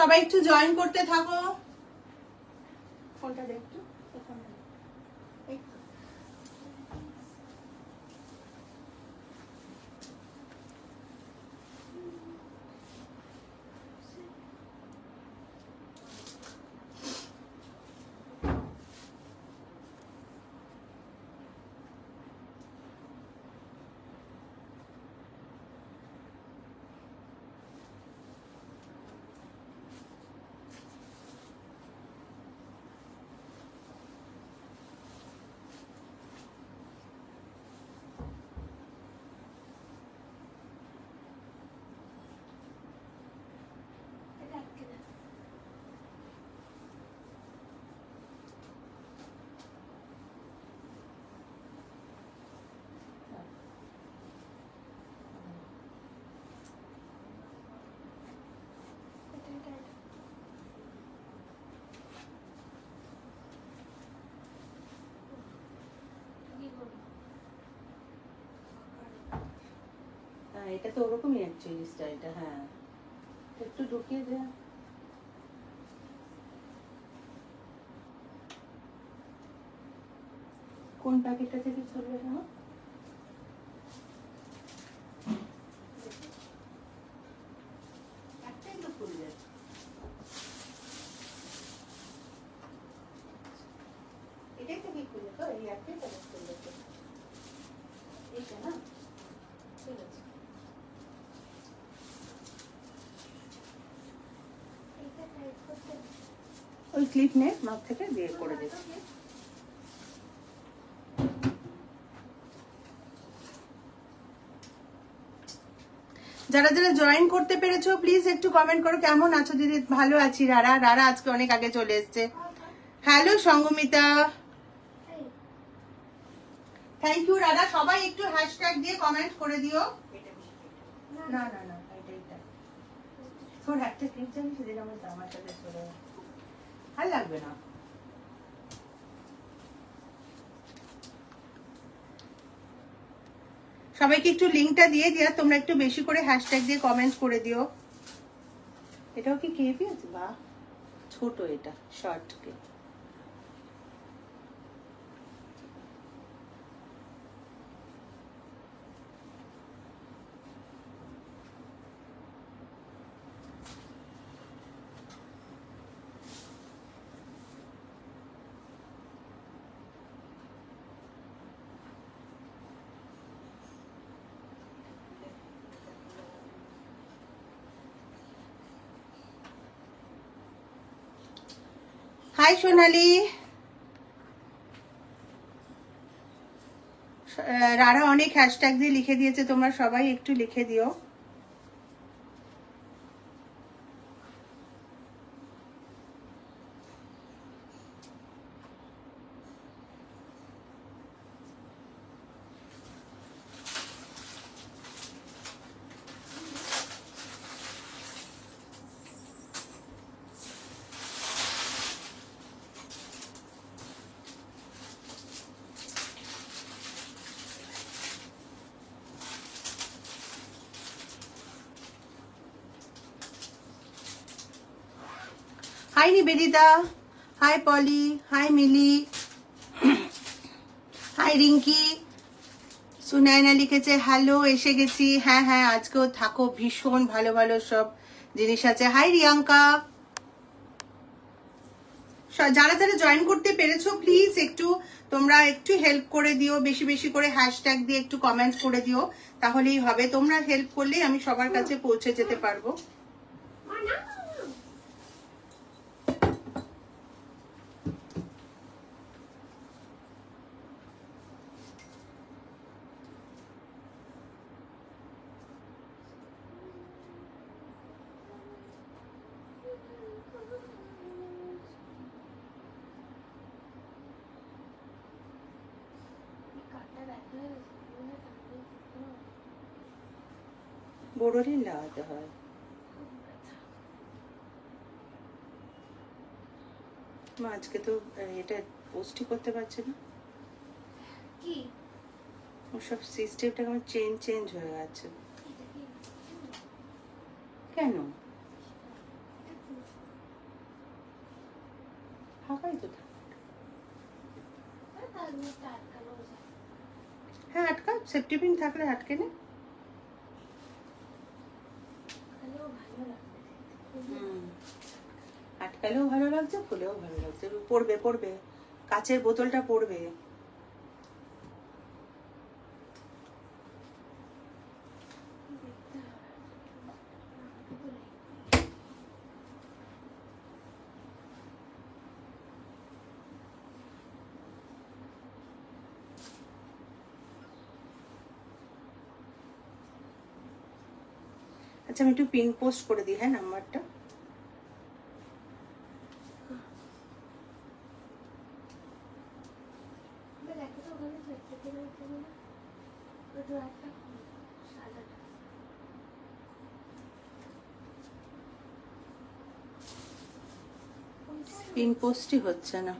সবাই একটু জয়েন করতে থাকো। ফোনটা দেখো এটা তো ওরকমই অ্যাকচুয়ালি স্টাইলটা। হ্যাঁ একটু ঢুকিয়ে দে। কোন প্যাকেটটা থেকে চলবে না? একটাই তো খুলবে। এটাই থেকে খুলবে তো? এই একটাই তো খুলবে তো? এইটা না? ঠিক আছে। ওই ক্লিপ নে মাপ থেকে দিয়ে করে দিচ্ছি। যারা যারা জয়েন করতে পেরেছো প্লিজ একটু কমেন্ট করো কেমন আছো দিদি। ভালো আছি রারা। রারা আজকে অনেক আগে চলে এসেছে। হ্যালো সঙ্গমিতা, থ্যাংক ইউ রারা। সবাই একটু হ্যাশট্যাগ দিয়ে কমেন্ট করে দিও। না না না এটা তোর একটা ক্লিপ জানিস সেদিন আমার জামার সাথে চলে আর লাগবে না। সবাইকে একটু লিংকটা দিয়ে দিয়া তোমরা একটু বেশি করে হ্যাশট্যাগ দিয়ে কমেন্ট করে দিও। এটাও কি কেপি আছে? বাহ ছোট, এটা শর্ট কে। হাই সোনালি। রারা অনেক হ্যাশট্যাগ দিয়ে লিখে দিয়েছে, তোমরা সবাই একটু লিখে দিও। হাই নিবেদিতা, হাই পলি, হাই মিলি, হাই রিঙ্কি। সুনায়না লিখেছে হ্যালো, এসে গেছি। হ্যাঁ হ্যাঁ আজকেও থাকো, ভীষণ ভালো ভালো সব জিনিস আছে। হাই রিয়াঙ্কা। যারা যারা জয়েন করতে পেরেছো প্লিজ একটু তোমরা একটু হেল্প করে দিও, বেশি বেশি করে হ্যাশট্যাগ দিয়ে একটু কমেন্ট করে দিও, তাহলেই হবে। তোমরা হেল্প করলেই আমি সবার কাছে পৌঁছে যেতে পারবো। বোরোলিন লাগাতে হয়। মা আজকে তো এটা পোস্টই করতে পারছে না কি, ওসব সিস্টেমটা আমার চেঞ্জ হয়ে গেছে। কেন হ্যাঁ আটকা, সেফটি পিন থাকলে আটকে নে। আটকালেও ভালো লাগছে, খুলেও ভালো লাগছে। পড়বে পড়বে, কাচের বোতলটা পড়বে। আচ্ছা আমি একটু পিন পোস্ট করে দিই, হ্যাঁ নাম্বারটা। পিন পোস্টই হচ্ছে না।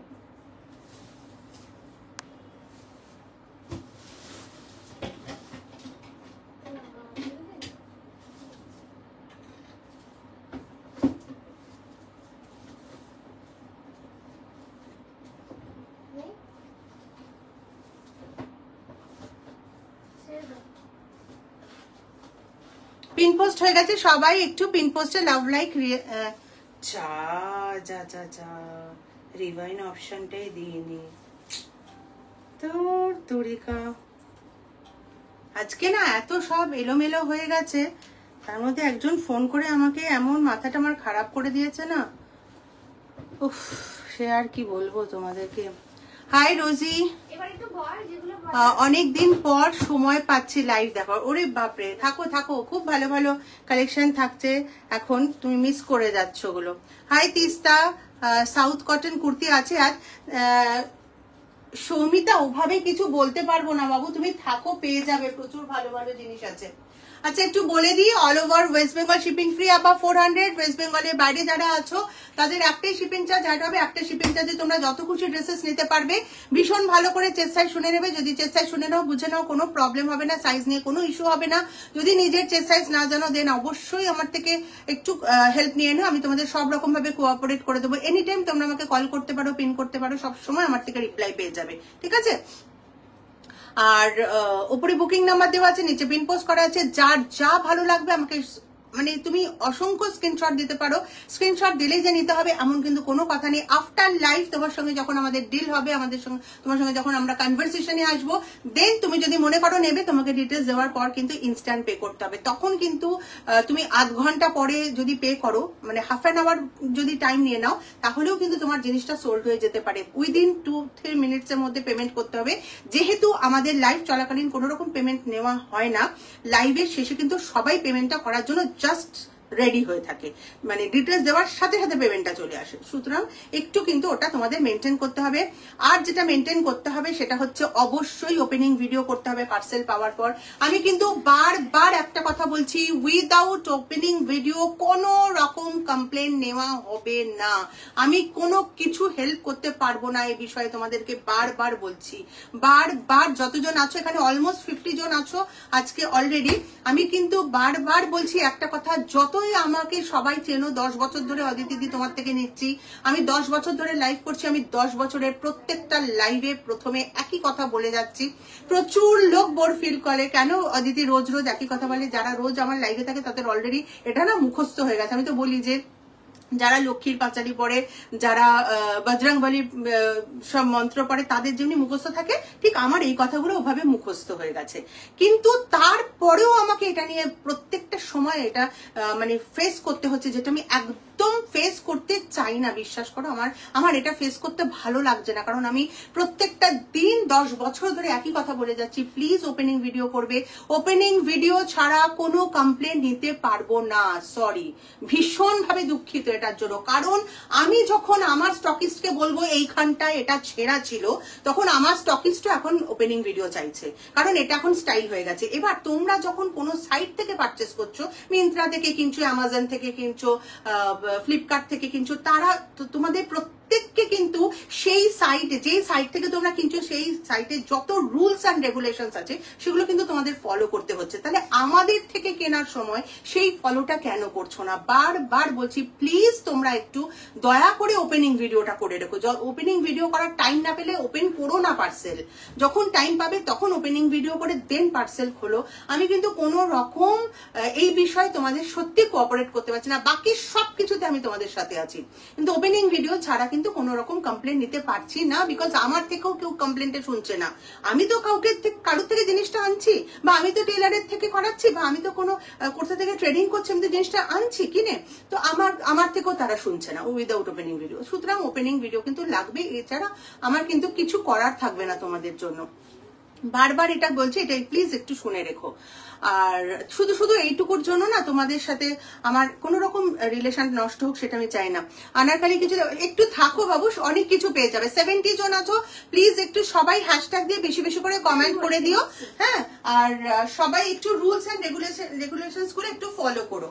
পিন পোস্ট হয়ে গেছে, সবাই একটু পিন পোস্টে লাভ লাইক যা যা যা যা রিভাইন অপশনটাই দিইনি তোর তরিকা। আজকে না এত সব এলোমেলো হয়ে গেছে, তার মধ্যে একজন ফোন করে আমাকে এমন মাথাটা আমার খারাপ করে দিয়েছে না, উফ সে আর কি বলবো তোমাদেরকে। হাই রোজি, অনেকদিন পর সময় পাচ্ছি লাইভ দেখার। ওরে বাপরে, থাকো থাকো, খুব ভালো ভালো কালেকশন থাকছে এখন, তুমি মিস করে যাচ্ছ ওগুলো। Hi Tista, south cotton kurti আছে আজ। সৌমিতা ওভাবে কিছু বলতে পারবো না বাবু, তুমি থাকো, পেয়ে যাবে, প্রচুর ভালো ভালো জিনিস আছে। আচ্ছা একটু বলে দিই, all over West Bengal shipping free আবার 400। ওয়েস্ট বেঙ্গলের বাইরে যারা আছো তাদের একটাই শিপিং চার্জ অ্যাড হবে। একটা শিপিং চার্জে তোমরা যত খুশি ড্রেসেস নিতে পারবে। ভীষণ ভালো করে চেস্ট সাইজ শুনে নেবে, যদি চেস্ট সাইজ শুনে নাও, বুঝে নাও, কোনো প্রবলেম হবে না, সাইজ নিয়ে কোনো ইস্যু হবে না। যদি নিজের চেস্ট সাইজ না জানো দেন অবশ্যই আমার থেকে একটু হেল্প নিয়ে নাও, আমি তোমাদের সব রকম ভাবে কোঅপারেট করে দেবো। এনি টাইম তোমরা আমাকে কল করতে পারো, পিন করতে পারো, সবসময় আমার থেকে রিপ্লাই পেয়ে যাবে, ঠিক আছে। আর উপরে বুকিং নাম্বার দেওয়া আছে, নিচে পিন পোস্ট করা আছে। যার যা ভালো লাগবে আমাকে মানে তুমি অসংখ্য স্ক্রিনশট দিতে পারো। স্ক্রিনশট দিলেই যে নিতে হবে এমন কিন্তু কোনো কথা নেই। আফটার লাইভ তোমার সঙ্গে যখন আমাদের ডিল হবে, আমাদের সঙ্গে তোমার সঙ্গে যখন আমরা কনভারসেশনে আসবো, দেন তুমি যদি মনে করো নেবে, তোমাকে ডিটেলস দেওয়ার পর কিন্তু ইনস্ট্যান্ট পে করতে হবে। তখন কিন্তু তুমি আধ ঘন্টা পরে যদি পে করো, মানে হাফ অ্যান আওয়ার যদি টাইম নিয়ে নাও, তাহলেও কিন্তু তোমার জিনিসটা সোল্ড হয়ে যেতে পারে। উইদিন 2-3 মিনিটসের মধ্যে পেমেন্ট করতে হবে। যেহেতু আমাদের লাইভ চলাকালীন কোনো রকম পেমেন্ট নেওয়া হয় না, লাইভের শেষে কিন্তু সবাই পেমেন্টটা করার জন্য জাস্ট রেডি হয়ে থাকে, মানে ডিটেলস দেওয়ার সাথে সাথে পেমেন্টটা চলে আসে। সুতরাং একটু কিন্তু ওটা তোমাদের মেনটেন করতে হবে। আর যেটা মেনটেন করতে হবে সেটা হচ্ছে অবশ্যই ওপেনিং ভিডিও করতে হবে পার্সেল পাওয়ার পর। আমি কিন্তু বারবার একটা কথা বলছি, উইদাউট ওপেনিং ভিডিও কোনো রকম কমপ্লেন নেওয়া হবে না। আমি কোনো কিছু হেল্প করতে পারবো না এই বিষয়ে, তোমাদেরকে বারবার বলছি। বারবার যতজন আছো এখানে, অলমোস্ট 50 জন আছো আজকে অলরেডি, আমি কিন্তু বারবার বলছি একটা কথা, যতই আমাকে সবাই চেনো, 10 বছর ধরে অদিতি দি তোমার থেকে নিচ্ছি, আমি 10 বছর ধরে লাইভ করছি, আমি 10 বছরের প্রত্যেকটা লাইভে প্রথমে একই কথা বলে যাচ্ছি। প্রচুর লোক বোর ফিল করে, কেন অদিতি রোজ রোজ একই কথা বলে। যারা রোজ আমার লাইভে থাকে তাদের অলরেডি এটা না মুখস্থ হয়ে গেছে। আমি তো বলি যে যারা লক্ষ্মীর পাঁচালি পড়ে, যারা বজরংবলী সব মন্ত্র পড়ে, তাদের যেমনি মুখস্থ থাকে, ঠিক আমার এই কথাগুলো ওভাবে মুখস্থ হয়ে গেছে। কিন্তু তারপরেও আমাকে এটা নিয়ে প্রত্যেকটা সময় এটা মানে ফেস করতে হচ্ছে, যেটা আমি একদম ফেস করতে চাই না। বিশ্বাস করো, আমার এটা ফেস করতে ভালো লাগছে না, কারণ আমি প্রত্যেকটা দিন 10 বছর ধরে একই কথা বলে যাচ্ছি, প্লিজ ওপেনিং ভিডিও করবে। ওপেনিং ভিডিও ছাড়া কোনো কমপ্লেন নিতে পারবো না, সরি, ভীষণ ভাবে দুঃখিত এটার জন্য। কারণ আমি যখন আমার স্টকিস্টকে বলবো এইখানটায় এটা ছেঁড়া ছিল, তখন আমার স্টকিস্টও এখন ওপেনিং ভিডিও চাইছে, কারণ এটা এখন স্টাইল হয়ে গেছে। এবার তোমরা যখন কোনো সাইট থেকে পারচেস করছো, মিন্ত্রা থেকে কিনছো, অ্যামাজন থেকে কিনছো, ফ্লিপকার্ট থেকে কিনছো, তারা তোমাদের প্রত্যেককে কিন্তু সেই সাইটে, যে সাইট থেকে তোমরা কিনছো সেই সাইটে যত রুলস অ্যান্ড রেগুলেশনস আছে সেগুলো কিন্তু তোমাদের ফলো করতে হচ্ছে। তাহলে আমাদের থেকে কেনার সময় সেই ফলোটা কেন করছো না? বারবার বলছি প্লিজ তোমরা একটু দয়া করে ওপেনিং ভিডিওটা করে রেখো। ওপেনিং ভিডিও করার টাইম না পেলে ওপেন করো না পার্সেল, যখন টাইম পাবে তখন ওপেনিং ভিডিও করে দেন পার্সেল খোলো। আমি কিন্তু কোনো রকম এই বিষয়ে তোমাদের সত্যি কোঅপারেট করতে পারছি না, বাকি সবকিছুতে আমি তোমাদের সাথে আছি, কিন্তু ওপেনিং ভিডিও ছাড়া কিন্তু কোনো রকম কমপ্লেন নিতে পারছি না, বিকজ আমার থেকেও কেউ কমপ্লেনটা শুনছে না। আমি তো কারোর থেকে জিনিসটা আনছি, বা আমি তো টেলারের থেকে করাচ্ছি, বা আমি তো কোনো কোথা থেকে ট্রেডিং করছি, আমি তো জিনিসটা আনছি কিনে, তো আমার থেকেও তারা শুনছে না উইদাউট ওপেনিং ভিডিও। সুতরাং ওপেনিং ভিডিও কিন্তু লাগবে, এছাড়া আমার কিন্তু কিছু করার থাকবে না তোমাদের জন্য। বারবার এটা বলছি, এটা প্লিজ একটু শুনে রেখো। আর শুধু শুধু এইটুকুর জন্য না তোমাদের সাথে আমার কোন রকম রিলেশন নষ্ট হোক সেটা আমি চাই না। আনারকালি কিছু একটু থাকো বাবু, অনেক কিছু পেয়ে যাবে। 70 জন আছো, প্লিজ একটু সবাই হ্যাশট্যাগ দিয়ে বেশি বেশি করে কমেন্ট করে দিও। হ্যাঁ, আর সবাই একটু রুলস এন্ড রেগুলেশনস গুলো একটু ফলো করো,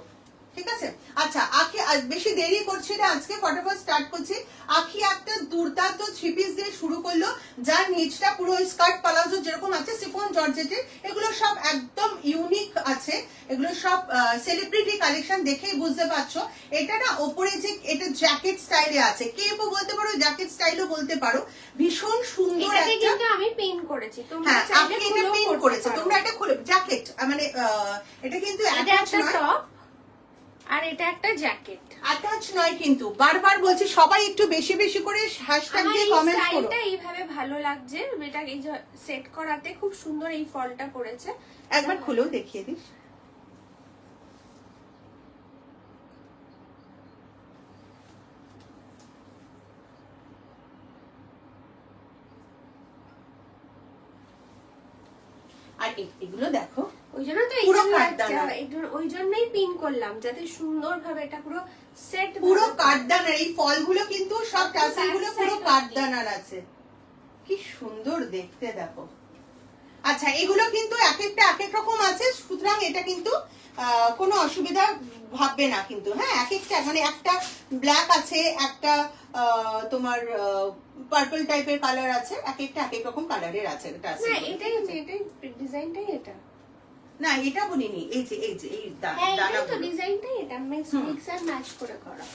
ঠিক আছে? আচ্ছা, আখি বেশি দেরি করছি না, আজকে ফটাফট স্টার্ট করছি। আখি একটা দুর্দান্ত 3 পিস দিয়ে শুরু করলো, যার নিচটা পুরো স্কার্ট প্লাজো যেরকম আছে সিফন জর্জেটের, এগুলো সব একদম ইউনিক আছে, এগুলো সব সেলিব্রিটি কালেকশন, দেখেই বুঝতে পারছো। এটা না ওপরে যে এটা জ্যাকেট স্টাইলে আছে, কেপও বলতে পারো, জ্যাকেট স্টাইলও বলতে পারো, ভীষণ সুন্দর একটা। কিন্তু আমি পিন করেছি, তোমরা চাইলে এটা পিন করেছে, তোমরা এটা খুলে জ্যাকেট, মানে এটা কিন্তু অ্যাটাচ নয়, আর এটা একটা জ্যাকেট অ্যাটাচ নয়। কিন্তু বারবার বলছি সবাই একটু বেশি বেশি করে হ্যাশট্যাগ দিয়ে কমেন্ট করো। এটা এইভাবে ভালো লাগছে, এটা এই যে সেট করাতে খুব সুন্দর এই ফলটা করেছে। একবার খুলেও দেখিয়ে দিস। আর এগুলো দেখো, ওই জন্য তো ওই জন্যই পিন করলাম, যাতে সুন্দর ভাবে এটা পুরো সেট, পুরো কাঠদানার। এই ফলগুলো কিন্তু সব টাসেলগুলো পুরো কাঠদানার আছে, কি সুন্দর দেখতে দেখো। আচ্ছা, এগুলো কিন্তু এক একটা এক এক রকম আছে, সুতরাং এটা কিন্তু কোনো অসুবিধা ভাববে না কিন্তু। হ্যাঁ, এক একটা মানে একটা ব্ল্যাক আছে, একটা তোমার পার্পল টাইপের কালার আছে, এক একটা এক এক রকম কালারের আছে। এটা এটাই ডিজাইনটাই এটা না, এটা বলিনি, এই যে এই দানা তো ডিজাইনটাই এটা, মিক্স এন্ড ম্যাচ করে করা।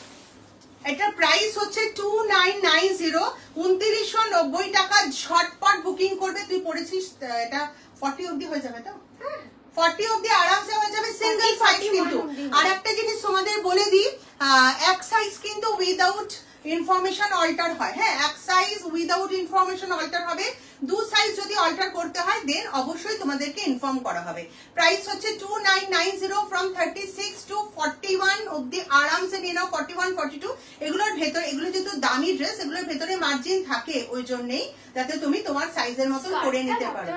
এটা প্রাইস হচ্ছে 2990, 2990 টাকা। ঝটপট বুকিং করবে। তুই পড়েছিস এটা 40 অবধি হয়ে যাবে তো? হ্যাঁ, 40 অবধি আরামসে হয়ে যাবে, সিঙ্গেল সাইজ। কিন্তু আর একটা জিনিস তোমাদের বলে দিই, এক সাইজ কিন্তু উইদাউট ইনফরমেশন অল্টার হয়। হ্যাঁ, এক সাইজ উইদাউট ইনফরমেশন অল্টার হবে, 2 সাইজ যদি অল্টার করতে হয় দেন অবশ্যই তোমাদেরকে ইনফর্ম করা হবে। প্রাইস হচ্ছে 2990 ফ্রম 36 টু 41 অবধি আরামসে নিয়ে নাও। 41, 42 এগুলোর ভেতরে, এগুলো যেহেতু দামি ড্রেস, এগুলোর ভেতরে মার্জিন থাকে, ওই জন্যই যাতে তুমি তোমার সাইজের মতন করে নিতে পারো।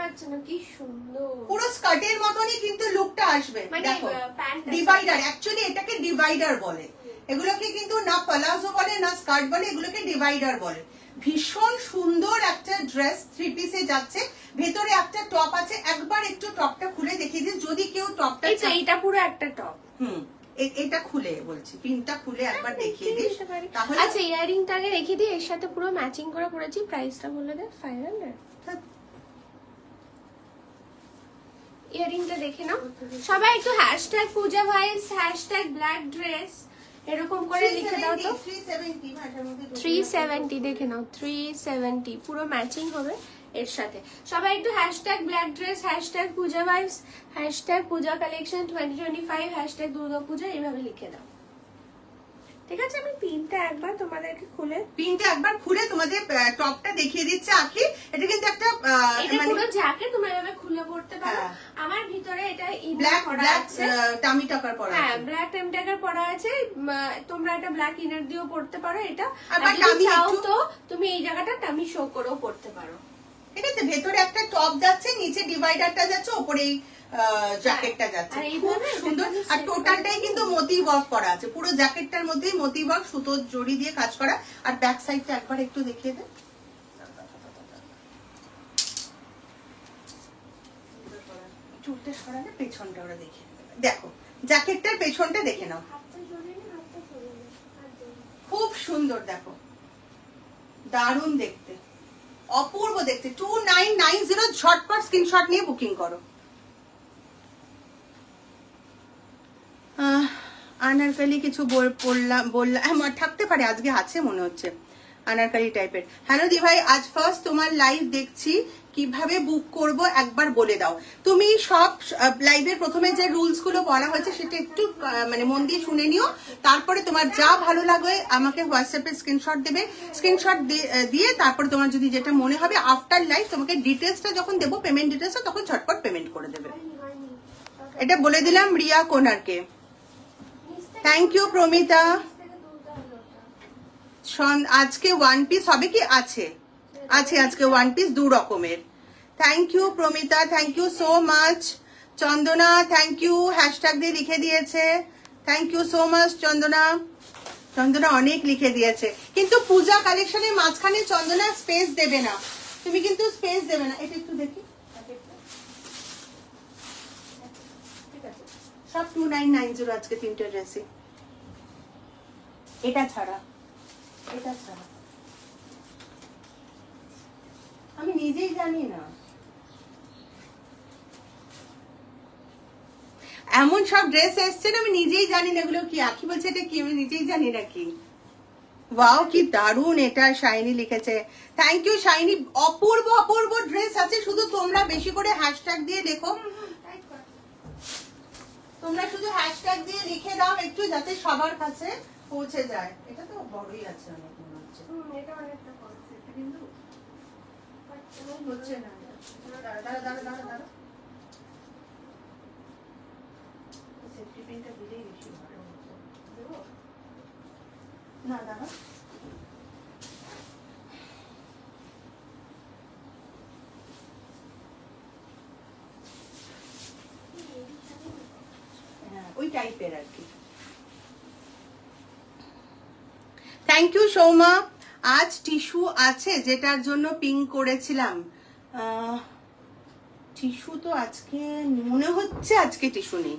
কি সুন্দর, পুরো স্কার্টের মতনই কিন্তু লুকটা আসবে। দেখো, ডিভাইডার, অ্যাকচুয়ালি এটাকে ডিভাইডার বলে। এগুলোকে কিন্তু না প্লাজো বলে না স্কার্ট বলে, এগুলোকে ডিভাইডার বলে। ভীষণ সুন্দর একটা ড্রেস, 3 পিসে যাচ্ছে, ভেতরে একটা টপ আছে। একবার একটু টপটা খুলে দেখিয়ে দিই, যদি কেউ টপটা, এটা পুরো একটা টপ। এটা খুলে বলছি, পিনটা খুলে একবার দেখিয়ে দিস তাহলে। আচ্ছা, ইয়ারিংটা আগে রেখে দিই, এর সাথে পুরো ম্যাচিং করে পরেছি। প্রাইসটা বলে দে। 500। ইয়ারিংটা দেখে নাও সবাই, একটু হ্যাশট্যাগ পূজা ভাইস, হ্যাশট্যাগ ব্ল্যাক ড্রেস এরকম করে লিখে দাও তো। 370 দেখে নাও, 370 পুরো ম্যাচিং হবে এর সাথে। সবাই একটু হ্যাশট্যাগ ব্ল্যাক ড্রেস, হ্যাশট্যাগ পূজা ভাইবস, হ্যাশট্যাগ পূজা কালেকশন 2025, হ্যাশট্যাগ দুর্গা পূজা এইভাবে লিখে দাও, ঠিক আছে? আমি পিনটা একবার তোমাদেরকে খুলে তোমাদের টপটা দেখিয়ে দিচ্ছে আখি। এটা কিন্তু একটা পুরো জ্যাকেট, তোমরা এভাবে খুলে পড়তে পারো। আমার ভিতরে এটা ব্ল্যাক টামি টাকার পরা আছে, হ্যাঁ ব্ল্যাক টামি টাকার পরা আছে। তোমরা এটা ব্ল্যাক ইনার দিয়েও পড়তে পারো, এটা চাও তো তুমি এই জায়গাটা টামি শো করেও পড়তে পারো, ঠিক আছে? ভেতরে একটা টপ যাচ্ছে, নিচে ডিভাইডারটা যাচ্ছে, ওপরেই জ্যাকেটটা যাচ্ছে, খুব সুন্দর। আর টোটালটাই কিন্তু মোতি ওয়ার্ক করা আছে, পুরো জ্যাকেটটার মধ্যেই মোতি ওয়ার্ক, সুতোর জড়ি দিয়ে কাজ করা। আর ব্যাক সাইডটা একবার একটু দেখিয়ে দে। চুলটা সরালে পেছনটা ওরা দেখে দেখো, জ্যাকেটটার পেছনটা দেখে নাও, খুব সুন্দর। দেখো দারুণ দেখতে, অপূর্ব দেখতে। 2990 ঝটপট স্ক্রিনশট নিয়ে বুকিং করো। আনারকালি কিছু বললাম থাকতে পারে, আজকে আছে মনে হচ্ছে আনারকালি টাইপের। হ্যালো দি ভাই, আজ ফার্স্ট তোমার লাইভ দেখছি, কিভাবে বুক করব একবার বলে দাও। তুমি সব লাইভের প্রথমে যে রুলস গুলো বলা হয়েছে সেটা একটু মানে মন দিয়ে শুনে নিও, তারপরে তোমার যা ভালো লাগে আমাকে হোয়াটসঅ্যাপে স্ক্রিনশট দেবে। স্ক্রিনশট দিয়ে তারপরে তোমার যদি যেটা মনে হবে আফটার লাইভ তোমাকে ডিটেলসটা যখন দেবো, পেমেন্ট ডিটেলসটা, তখন ঝটপট পেমেন্ট করে দেবে। এটা বলে দিলাম রিয়া কোনারকে। Thank you Pramita. আজকে ওয়ান পিস হবে কি? আছে আজকে ওয়ান পিস 2 রকমের। Thank you Pramita, thank you so much. Chandana thank you, hashtag দিয়ে লিখে দিয়েছে। Thank you so much Chandana. Chandana অনেক লিখে দিয়েছে, কিন্তু পূজা কালেকশনের মাঝখানে চন্দনা স্পেস দেবে না, তুমি কিন্তু স্পেস দেবে না। এটা একটু দেখি, ঠিক আছে। সব 2990 আজকে 3টে ড্রেসই। এটা ছাড়া আমি নিজেই জানি না, এমন সব ড্রেস এসছে না আমি নিজেই জানি না এগুলো কি। আখি বলছে এটা কি, আমি নিজেই জানি না কি। ওয়াও কি দারুন, এটা শাইনি লিখেছে। Thank you Shiny. অপূর্ব অপূর্ব ড্রেস আছে, শুধু তোমরা বেশি করে হ্যাশট্যাগ দিয়ে লেখো। তোমরা শুধু হ্যাশট্যাগ দিয়ে লিখে দাও একটু, যাতে সবার কাছে পৌঁছে যায়। এটা তো বড়ই আছে অনেক মনে হচ্ছে। এটা অনেকটা কমছে কিন্তু হচ্ছে না। দাঁড়া সেফটি পিনটা দিলেই বেশি ভালো হতো। দেবো না, দাঁড়া। হ্যাঁ ওই টাইপের আর কি। Thank you Souma. আজ টিস্যু আছে যেটার জন্য পিং করেছিলাম। টিস্যু তো আজকে মনে হচ্ছে আজকে টিস্যু নেই।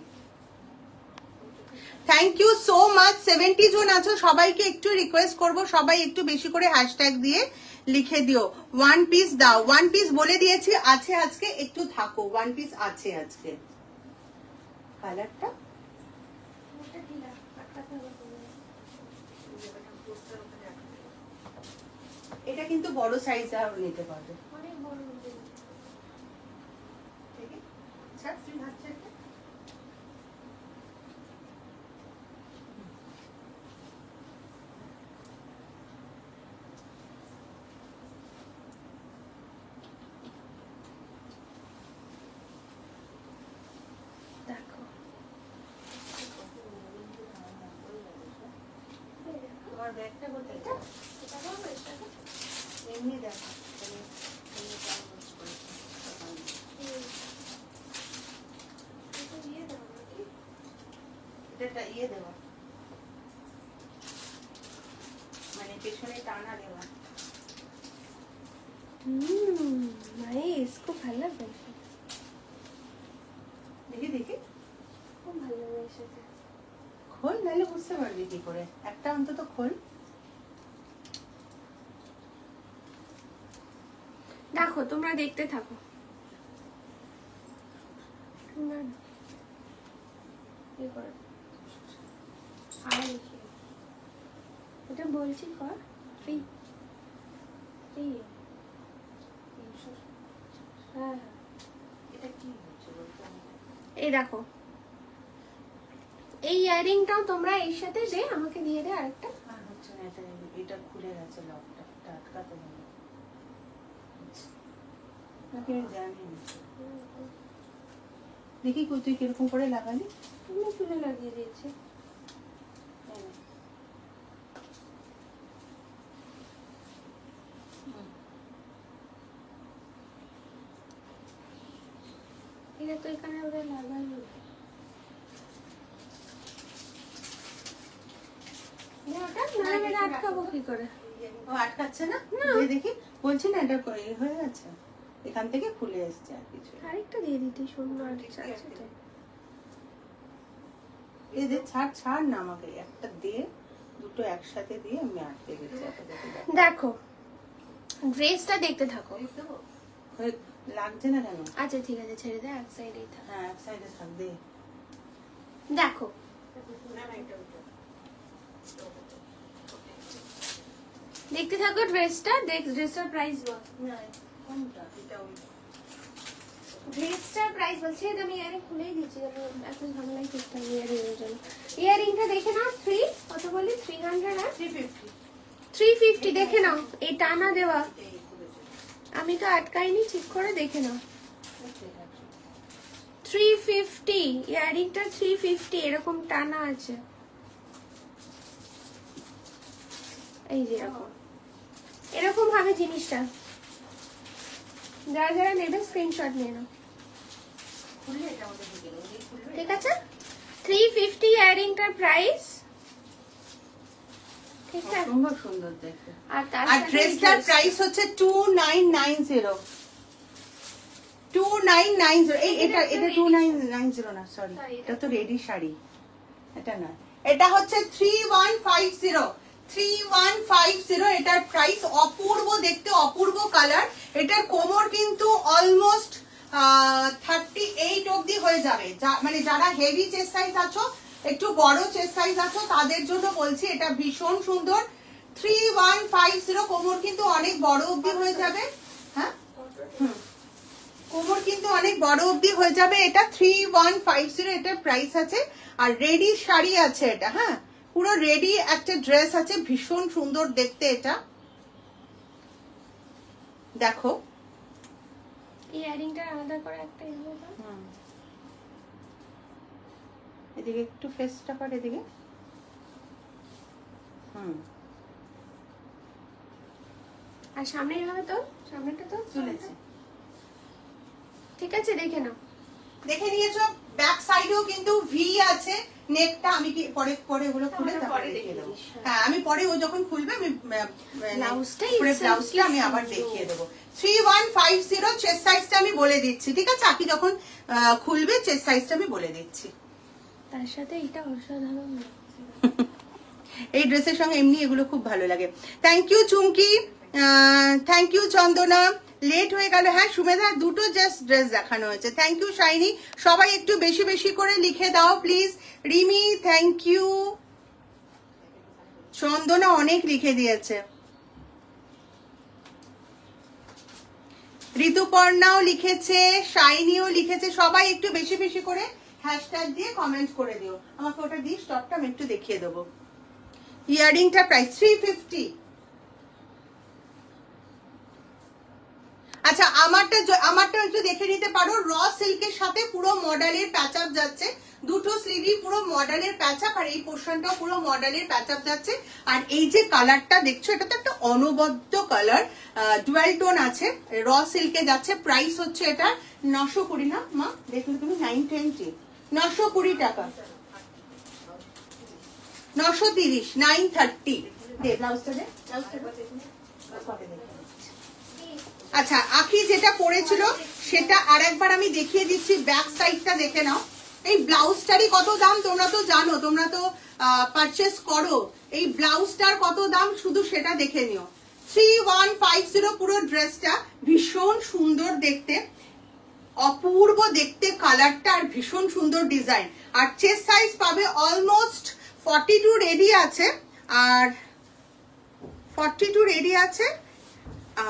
Thank you so much. 70 জন আছো, সবাইকে একটু রিকোয়েস্ট করবো, সবাই একটু বেশি করে হ্যাশট্যাগ দিয়ে লিখে দিও। ওয়ান পিস দাও, ওয়ান পিস বলে দিয়েছি আছে আজকে, একটু থাকো, ওয়ান পিস আছে আজকে। কালারটা এটা কিন্তু বড় সাইজ আর নিতে পারবে। দেখো তোমার ব্যাগটা কোথায়? এমনি দেখো এটা ইয়ে দেওয়া, মানে পেছনে টানা দেওয়া। নাইস, খুব ভালো লাগবে। দেখি খুব ভালো লাগবে এর সাথে। খোল, নাহলে বুঝতে পারবি কি করে। একটা অন্তত খোল। দেখো তোমরা দেখতে থাকো। এটা বলছি কর। এই দেখো, এই ইয়ারিংটাও তোমরা এর সাথে দে, আমাকে দিয়ে দে আরেকটা। আর হচ্ছে না, এটা খুলে গেছে লকটা, এটা আটকাতে হবে। নাকি আমি জানি না। দেখি তুই কিরকম করে লাগালি। তুমি চুলে লাগিয়ে দিয়েছি। এটা তো এখানে ওরা লাগাই আটকাবো কি করে? ও আটকাচ্ছে না, দেখি বলছি না, এটা হয়ে গেছে, এখান থেকে খুলে এসছে আর কিছু। আরেকটা দিয়ে দিতে সুন্দর। এদের ছাড় না, আমাকে একটা দিয়ে দুটো একসাথে দিয়ে আমি আটকে গেছি। দেখো ড্রেসটা দেখতে থাকো। লাগছে না কেন? আচ্ছা ঠিক আছে, ছেড়ে দে, এক সাইডেই থাক। হ্যাঁ এক সাইডে থাকবে। দেখো দেখতে থাকো ড্রেসটা, ড্রেসটার প্রাইস বল। কোনটা? এটা ওই ড্রেসটার প্রাইস বলছি, আমি ইয়ারিং খুলেই দিচ্ছি, এত ঝামেলাই করতাম ইয়ারিং এর জন্য। ইয়ারিংটা দেখে নাও, কত বলি 300 না 350 দেখে নাও। এই টানা দেওয়া, আমি তো আটকাইনি, ঠিক করে দেখে নাও। 350 ইয়ারিংটা 350 এরকম টানা আছে, এই যে এরকম ভাবে জিনিসটা। যারা যারা নেবে স্ক্রিনশট নিয়ে নাও, ঠিক আছে? 350 ইয়ারিংটার প্রাইস, ঠিক আছে? সুন্দর সুন্দর দেখতে। আর আর ড্রেসটার প্রাইস হচ্ছে 2990। 2990। এই এটা 2990 না, সরি, এটা তো রেডি শাড়ি, এটা না, এটা হচ্ছে 3150। 3150 এটার প্রাইস। অপূর্ব দেখতে, অপূর্ব কালার। এটার কোমর কিন্তু অলমোস্ট 38 অবধি হয়ে যাবে। মানে যারা হেভি চেস্ট সাইজ আছো, একটু বড় চেস্ট সাইজ আছো, তাদের জন্য বলছি, এটা ভীষণ সুন্দর। 3150 কোমর কিন্তু অনেক বড় অবধি হয়ে যাবে। হ্যাঁ কোমর কিন্তু অনেক বড় অবধি হয়ে যাবে। এটা 3150 এটার প্রাইস আছে। আর রেডি শাড়ি আছে এটা। হ্যাঁ পুরো রেডি একটা ড্রেস আছে, ভীষণ সুন্দর দেখতে এটা। দেখো ইয়ারিংটা আলাদা করে একটা এদিকে একটু ফেসটা কর, এদিকে। আর সামনে এভাবে তো, সামনেটা তো চলেছে, ঠিক আছে? দেখে নাও, দেখে নিয়েছো। ব্যাক সাইডেও কিন্তু ভি আছে। নেকটা আমি কি পরে পরে ওগুলো খুলে তারপরে দেখিয়ে দেবো। হ্যাঁ আমি পরে ও যখন খুলবে আমি ব্লাউজটা আমি আবার দেখিয়ে দেবো। 3150 চেস্ট সাইজটা আমি বলে দিচ্ছি, ঠিক আছে? আপনি যখন খুলবে চেস্ট সাইজটা আমি বলে দিচ্ছি। তার সাথে এটা অসাধারণ। এই ড্রেসের সঙ্গে এমনি এগুলো খুব ভালো লাগে। Thank you Chumki, thank you Chandana. Late হয়ে গেল। হ্যাঁ সুমেধা, দুটো জাস্ট ড্রেস দেখানো হয়েছে। Thank you Shiny. সবাই একটু বেশি বেশি করে লিখে দাও please. Rimi thank you. Chandana অনেক লিখে দিয়েছে। ঋতুপর্ণাও লিখেছে, শাইনিও লিখেছে। সবাই একটু বেশি বেশি করে হ্যাশট্যাগ দিয়ে কমেন্ট করে দিও। আমাকে ওটা দিয়ে স্টকটা আমি একটু দেখিয়ে দেবো। ইয়ারিংটা প্রাইস 350। আচ্ছা আমারটা একটু দেখে নিতে পারো। র সিল্কের সাথে পুরো মডেলের প্যাচ আপ যাচ্ছে। দুটো স্লিভই পুরো মডেলের প্যাচ আপ, আর এই পোর্শনটাও পুরো মডেলের প্যাচ আপ যাচ্ছে। আর এই যে কালারটা দেখছো, এটা তো একটা অনবদ্য কালার, ডুয়াল টোন আছে, র সিল্কে যাচ্ছে। প্রাইস হচ্ছে এটা 920 না মা? দেখলে তুমি 920, 920 টাকা, 930, 930। দে ব্লাউজটা দে, আচ্ছা আখি যেটা পরেছিল সেটা আরেকবার আমি দেখিয়ে দিচ্ছি। ব্যাক সাইডটা দেখে নাও। এই ব্লাউজটারই কত দাম তোমরা তো জানো, তোমরা তো পারচেস করো। এই ব্লাউজটার কত দাম শুধু সেটা দেখে নিও। 3150 পুরো ড্রেসটা। ভীষণ সুন্দর দেখতে, অপূর্ব দেখতে কালারটা, আর ভীষণ সুন্দর ডিজাইন। আর চেস্ট সাইজ পাবে অলমোস্ট 42 রেডি আছে, আর 42 রেডি আছে।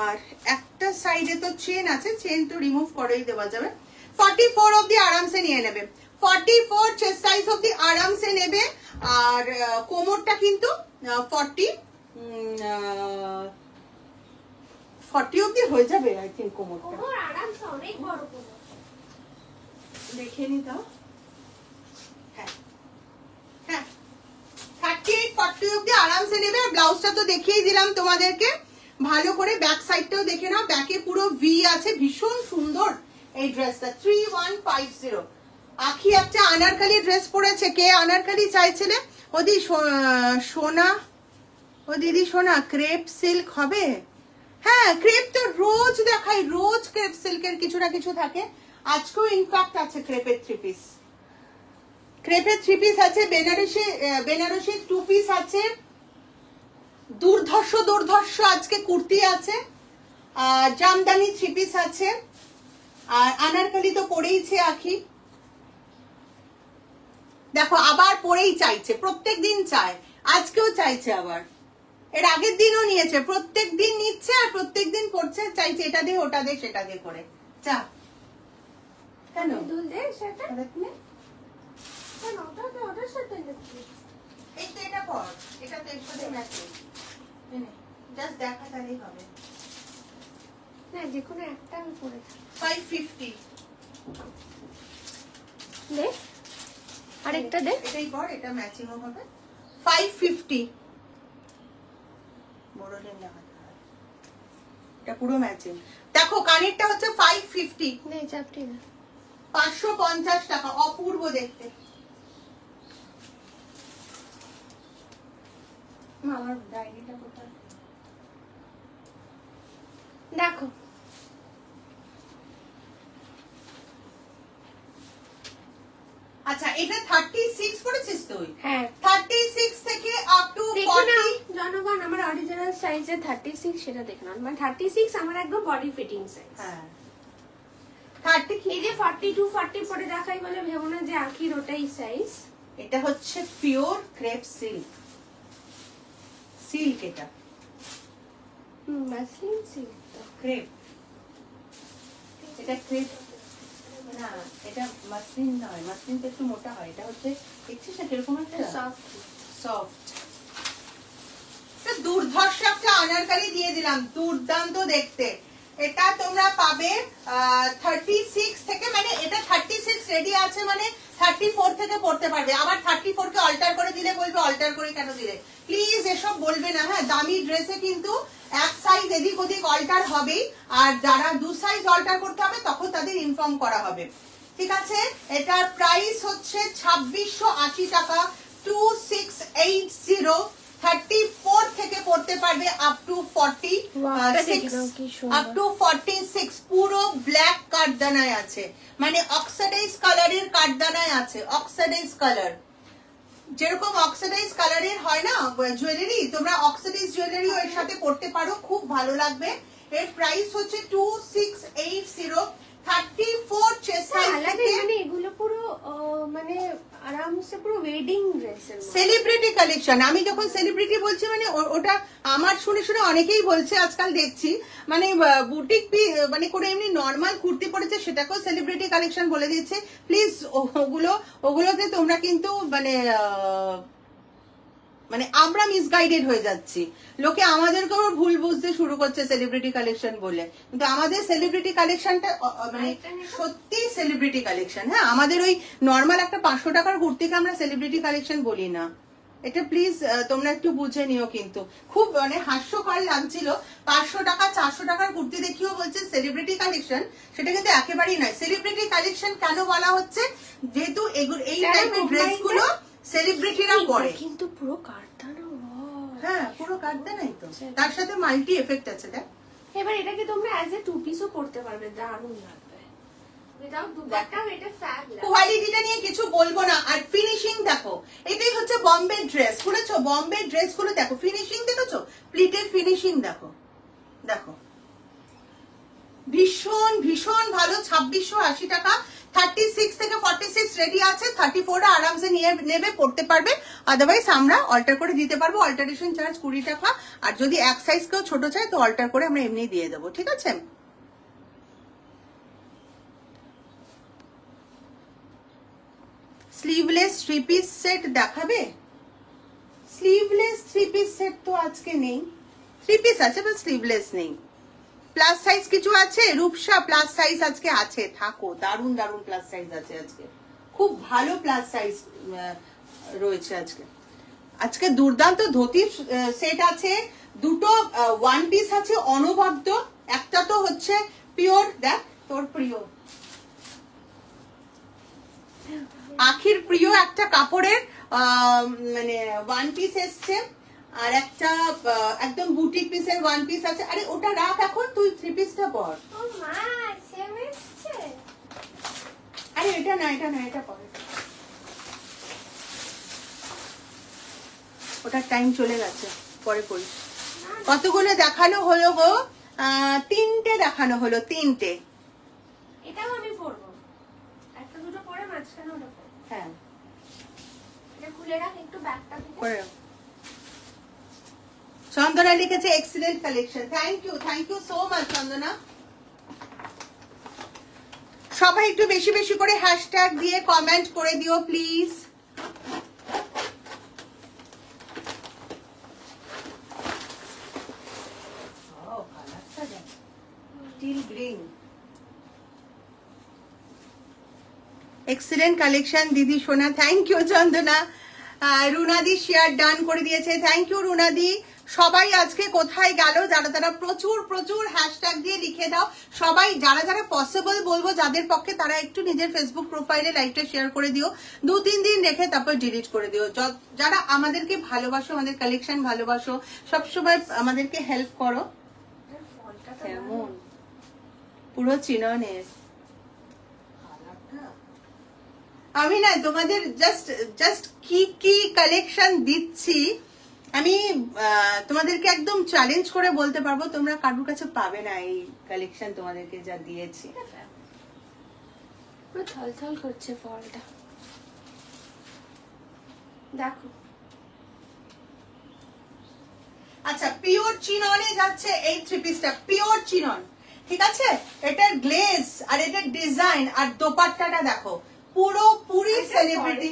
আর একটা সাইডে তো চেন আছে, চেন তো রিমুভ করেই দেওয়া যাবে। 44 অবধি আরামসে নিয়ে নেবে, 44 চেস্ট সাইজ অবধি আরামসে নেবে। আর কোমরটা কিন্তু 40 অবধি হয়ে যাবে আই থিঙ্ক কোমরটা। আরামসে অনেক বড় কোমর, দেখে নি তো। হ্যাঁ হ্যাঁ 38 40 অবধি আরামসে নেবে। আর ব্লাউজটা তো দেখিয়ে দিলাম তোমাদেরকে। ভালো করে ব্যাক সাইডটাও দেখে নাও, ব্যাকে পুরো ভি আছে। ভীষণ সুন্দর এই ড্রেসটা। 3150। আখি একটা আনারকলি ড্রেস পরেছে। কে আনারকলি চাইছিলে? ওদি সোনা, ও দিদি সোনা, ক্রেপ সিল্ক হবে? হ্যাঁ ক্রেপ তো রোজ দেখাই, রোজ ক্রেপ সিল্কের কিছু না কিছু থাকে। আজকেও ইনফ্যাক্ট আছে ক্রেপের 3 পিস, ক্রেপের 3 পিস আছে। বেনারসি 2 পিস আছে। দুর্ধর্ষ আজকে কুর্তি আছে। জামদানি 3 পিস আছে, আর আনারকলি তো পরেইছে আখি। দেখো আবার পরেই চাইছে, প্রত্যেক দিন চায়, আজকেও চাইছে, আবার এর আগের দিনও নিয়েছে, প্রত্যেক দিন নিচ্ছে আর প্রত্যেক দিন পড়ছে, চাইছে এটা দিয়ে ওটা দিয়ে সেটা দিয়ে করে। চা কেন দুল দে সেটা দেখলে কেন ওটার সাথে দেখি এই তো এটা পর, এটা তো এর সাথে ম্যাচিং, জাস্ট দেখা তাহলেই হবে। না যে কোনো একটা আমি পরে 550 দে, আরেকটা দে। এটাই পর, এটা ম্যাচিং হবে 550। বড় লেহেঙ্গা হাতে হয়, এটা পুরো ম্যাচিং। দেখো কানেরটা হচ্ছে 550, নে চাপটি না। 550 টাকা, অপূর্ব দেখতে। আমার ডায়েরিটা কোথায়? দেখো আচ্ছা এটা 36 পড়েছিস তুই? হ্যাঁ 36 থেকে আপ টু দেখো না 40। জনগণ, আমার অরিজিনাল সাইজে 36 সেটা দেখো না, মানে 36 আমার একদম বডি ফিটিং সাইজ। হ্যাঁ 30 কি? এই যে 42 40 পরে দেখাই বলে ভেবো না যে আখির ওটাই সাইজ। এটা হচ্ছে পিওর ক্রেপ সিল্ক, সিল্ক এটা মাসলিন সিল্ক তো। ক্রেপ, এটা ক্রেপ না, এটা মাসলিন নয়, মাসলিন তো একটু মোটা হয়, এটা হচ্ছে দেখছিস না কিরকম একটা সফট। সফট। দুর্ধর্ষ একটা আনারকলি দিয়ে দিলাম, দুর্দান্ত দেখতে। এটা তোমরা পাবে 36 থেকে, মানে এটা 36 রেডি আছে, মানে 34 থেকে পড়তে পারবে। আবার 34 কে অল্টার করে দিলে বলবে অল্টার করে কেন দিলে, প্লিজ এসব বলবে না। হ্যাঁ দামি ড্রেসে কিন্তু এক সাইজ এদিক ওদিক অল্টার হবেই, আর যারা 2 সাইজ অল্টার করতে হবে তখন তাদের ইনফর্ম করা হবে, ঠিক আছে। এটার প্রাইস হচ্ছে 2680 টাকা, 2680। 34 থেকে পড়তে পারবে আপ টু 46, পুরো ব্ল্যাক কাঠদানায় আছে, মানে অক্সিডাইজ কালারের কাঠদানায় আছে, অক্সিডাইজ কালার। যেরকম অক্সিডাইজ কালারের হয় না জুয়েলারি, তোমরা অক্সিডাইজ জুয়েলারি এর সাথে পড়তে পারো, খুব ভালো লাগবে। এর প্রাইস হচ্ছে 2680। 34 চেস্ট সাইজ থেকে, মানে এগুলো পুরো মানে আরামসে পুরো ওয়েডিং ড্রেসের মতো। Celebrity collection. আমি যখন সেলিব্রিটি বলছি মানে ওটা আমার শুনে শুনে অনেকেই বলছে আজকাল দেখছি, মানে বুটিক মানে করে এমনি নর্মাল কুর্তি পরেছে সেটাকেও সেলিব্রিটি কালেকশন বলে দিচ্ছে। প্লিজ ওগুলোতে তোমরা কিন্তু মানে আমরা মিসগাইডেড হয়ে যাচ্ছি, লোকে আমাদেরকেও ভুল বুঝতে শুরু করছে সেলিব্রিটি কালেকশন বলে, কিন্তু আমাদের সেলিব্রিটি কালেকশনটা মানে সত্যি সেলিব্রিটি কালেকশন। হ্যাঁ আমাদের ওই নর্মাল একটা 500 টাকার কুর্তিকে আমরা সেলিব্রিটি কালেকশন বলি না, এটা প্লিজ তোমরা একটু বুঝে নিও। কিন্তু খুব মানে হাস্যকর লাগছিল, 500 টাকা 400 টাকার কুর্তি দেখিও বলছে সেলিব্রিটি কালেকশন, সেটা কিন্তু একেবারেই নয়। সেলিব্রিটি কালেকশন কেন বলা হচ্ছে, যেহেতু এই টাইপের ড্রেসগুলো সেলিব্রিটিরা পরে, কিন্তু পুরো কাঠদানা। হ্যাঁ পুরো কাঠদানাই তো, তার সাথে মাল্টি এফেক্ট আছে। দেখ এবার এটাকে তোমরা অ্যাজ এ টু পিসও পড়তে পারবে, দারুণ লাগবে। উইদাউট দুপাট্টাও এটা ফ্যাব লাগবে। কোয়ালিটিটা নিয়ে কিছু বলবো না। আর ফিনিশিং দেখো, এটাই হচ্ছে বম্বে ড্রেস, শুনেছো? বম্বে ড্রেস গুলো দেখো, ফিনিশিং দেখেছো, প্লিটের ফিনিশিং দেখো, দেখো ভীষণ ভীষণ ভালো। 2680 টাকা। 36 থেকে 46 রেডি আছে, 34 আরামসে নিয়ে নেবে, পড়তে পারবে। আদারওয়াইজ আমরা অল্টার করে দিতে পারবো, অল্টারেশন চার্জ 20 টাকা। আর যদি এক সাইজ কেউ ছোট চায় তো অল্টার করে আমরা এমনি দিয়ে দেবো, ঠিক আছে। স্লিভলেস 3 পিস সেট দেখাবে? স্লিভলেস 3 পিস সেট তো আজকে নেই, 3 পিস আছে বাট স্লিভলেস নেই। প্লাস সাইজ কিছু আছে, রূপসা প্লাস সাইজ আজকে আছে, থাকো, দারুন দারুন প্লাস সাইজ আছে আজকে, খুব ভালো প্লাস সাইজ রয়েছে আজকে। আজকে দুর্দান্ত ধুতির সেট আছে, দুটো 1 পিস আছে অনবদ্য, একটা তো হচ্ছে পিওর, দেখ তোর প্রিয় আখির প্রিয় একটা কাপড়ের মানে 1 পিস এসছে, আর একটা একদম বুটিক পিসের 1 পিস আছে। আরে ওটা রাখ, এখন তুই 3 পিসটা পর। ও মা সেম এসছে। আরে এটা না, এটা না, এটা পর, ওটার টাইম চলে গেছে, পরে পড়িস। কতগুলো দেখানো হলো গো, তিনটে দেখানো হলো, তিনটে। এটাও আমি পরবো, একটা দুটো পরে মাঝখানে ওটা পরবো। হ্যাঁ এটা খুলে রাখ একটু ব্যাগটা থেকে। পরে চন্দনা লিখেছে excellent collection. Thank you so much Chandana. সবাই একটু বেশি বেশি করে হ্যাশট্যাগ দিয়ে কমেন্ট করে দিও প্লিজ। এক্সিলেন্ট কালেকশন দিদি সোনা। Thank you Chandana. রুনাদি শেয়ার ডান করে দিয়েছে, থ্যাংক ইউ রুনাদি। সবাই আজকে কোথায় গেল, যারা যারা প্রচুর প্রচুর হ্যাশট্যাগ দিয়ে লিখে দাও। সবাই যারা যারা পসিবল বলবো যাদের পক্ষে, তারা একটু নিজের ফেসবুক প্রোফাইলে লাইভটা শেয়ার করে দিও, 2-3 দিন রেখে তারপর ডিলিট করে দিও। যারা আমাদেরকে ভালোবাসো, আমাদের কালেকশন ভালোবাসো, সবসময় আমাদেরকে হেল্প করো। কেমন পুরো চিননের আমি না তোমাদের জাস্ট কি কালেকশন দিচ্ছি আমি তোমাদেরকে একদম চ্যালেঞ্জ করে বলতে পারবো, তোমরা কারোর কাছে পাবে না এই কালেকশন তোমাদেরকে যা দিয়েছি। পুরো থলথল করছে ফলটা, দেখো। আচ্ছা, পিওর চিননে যাচ্ছে এই থ্রি পিসটা, পিওর চিনন, ঠিক আছে? এটার গ্লেজ আর এটার ডিজাইন আর দোপাট্টাটা দেখো, পুরোপুরি সেলিব্রিটি।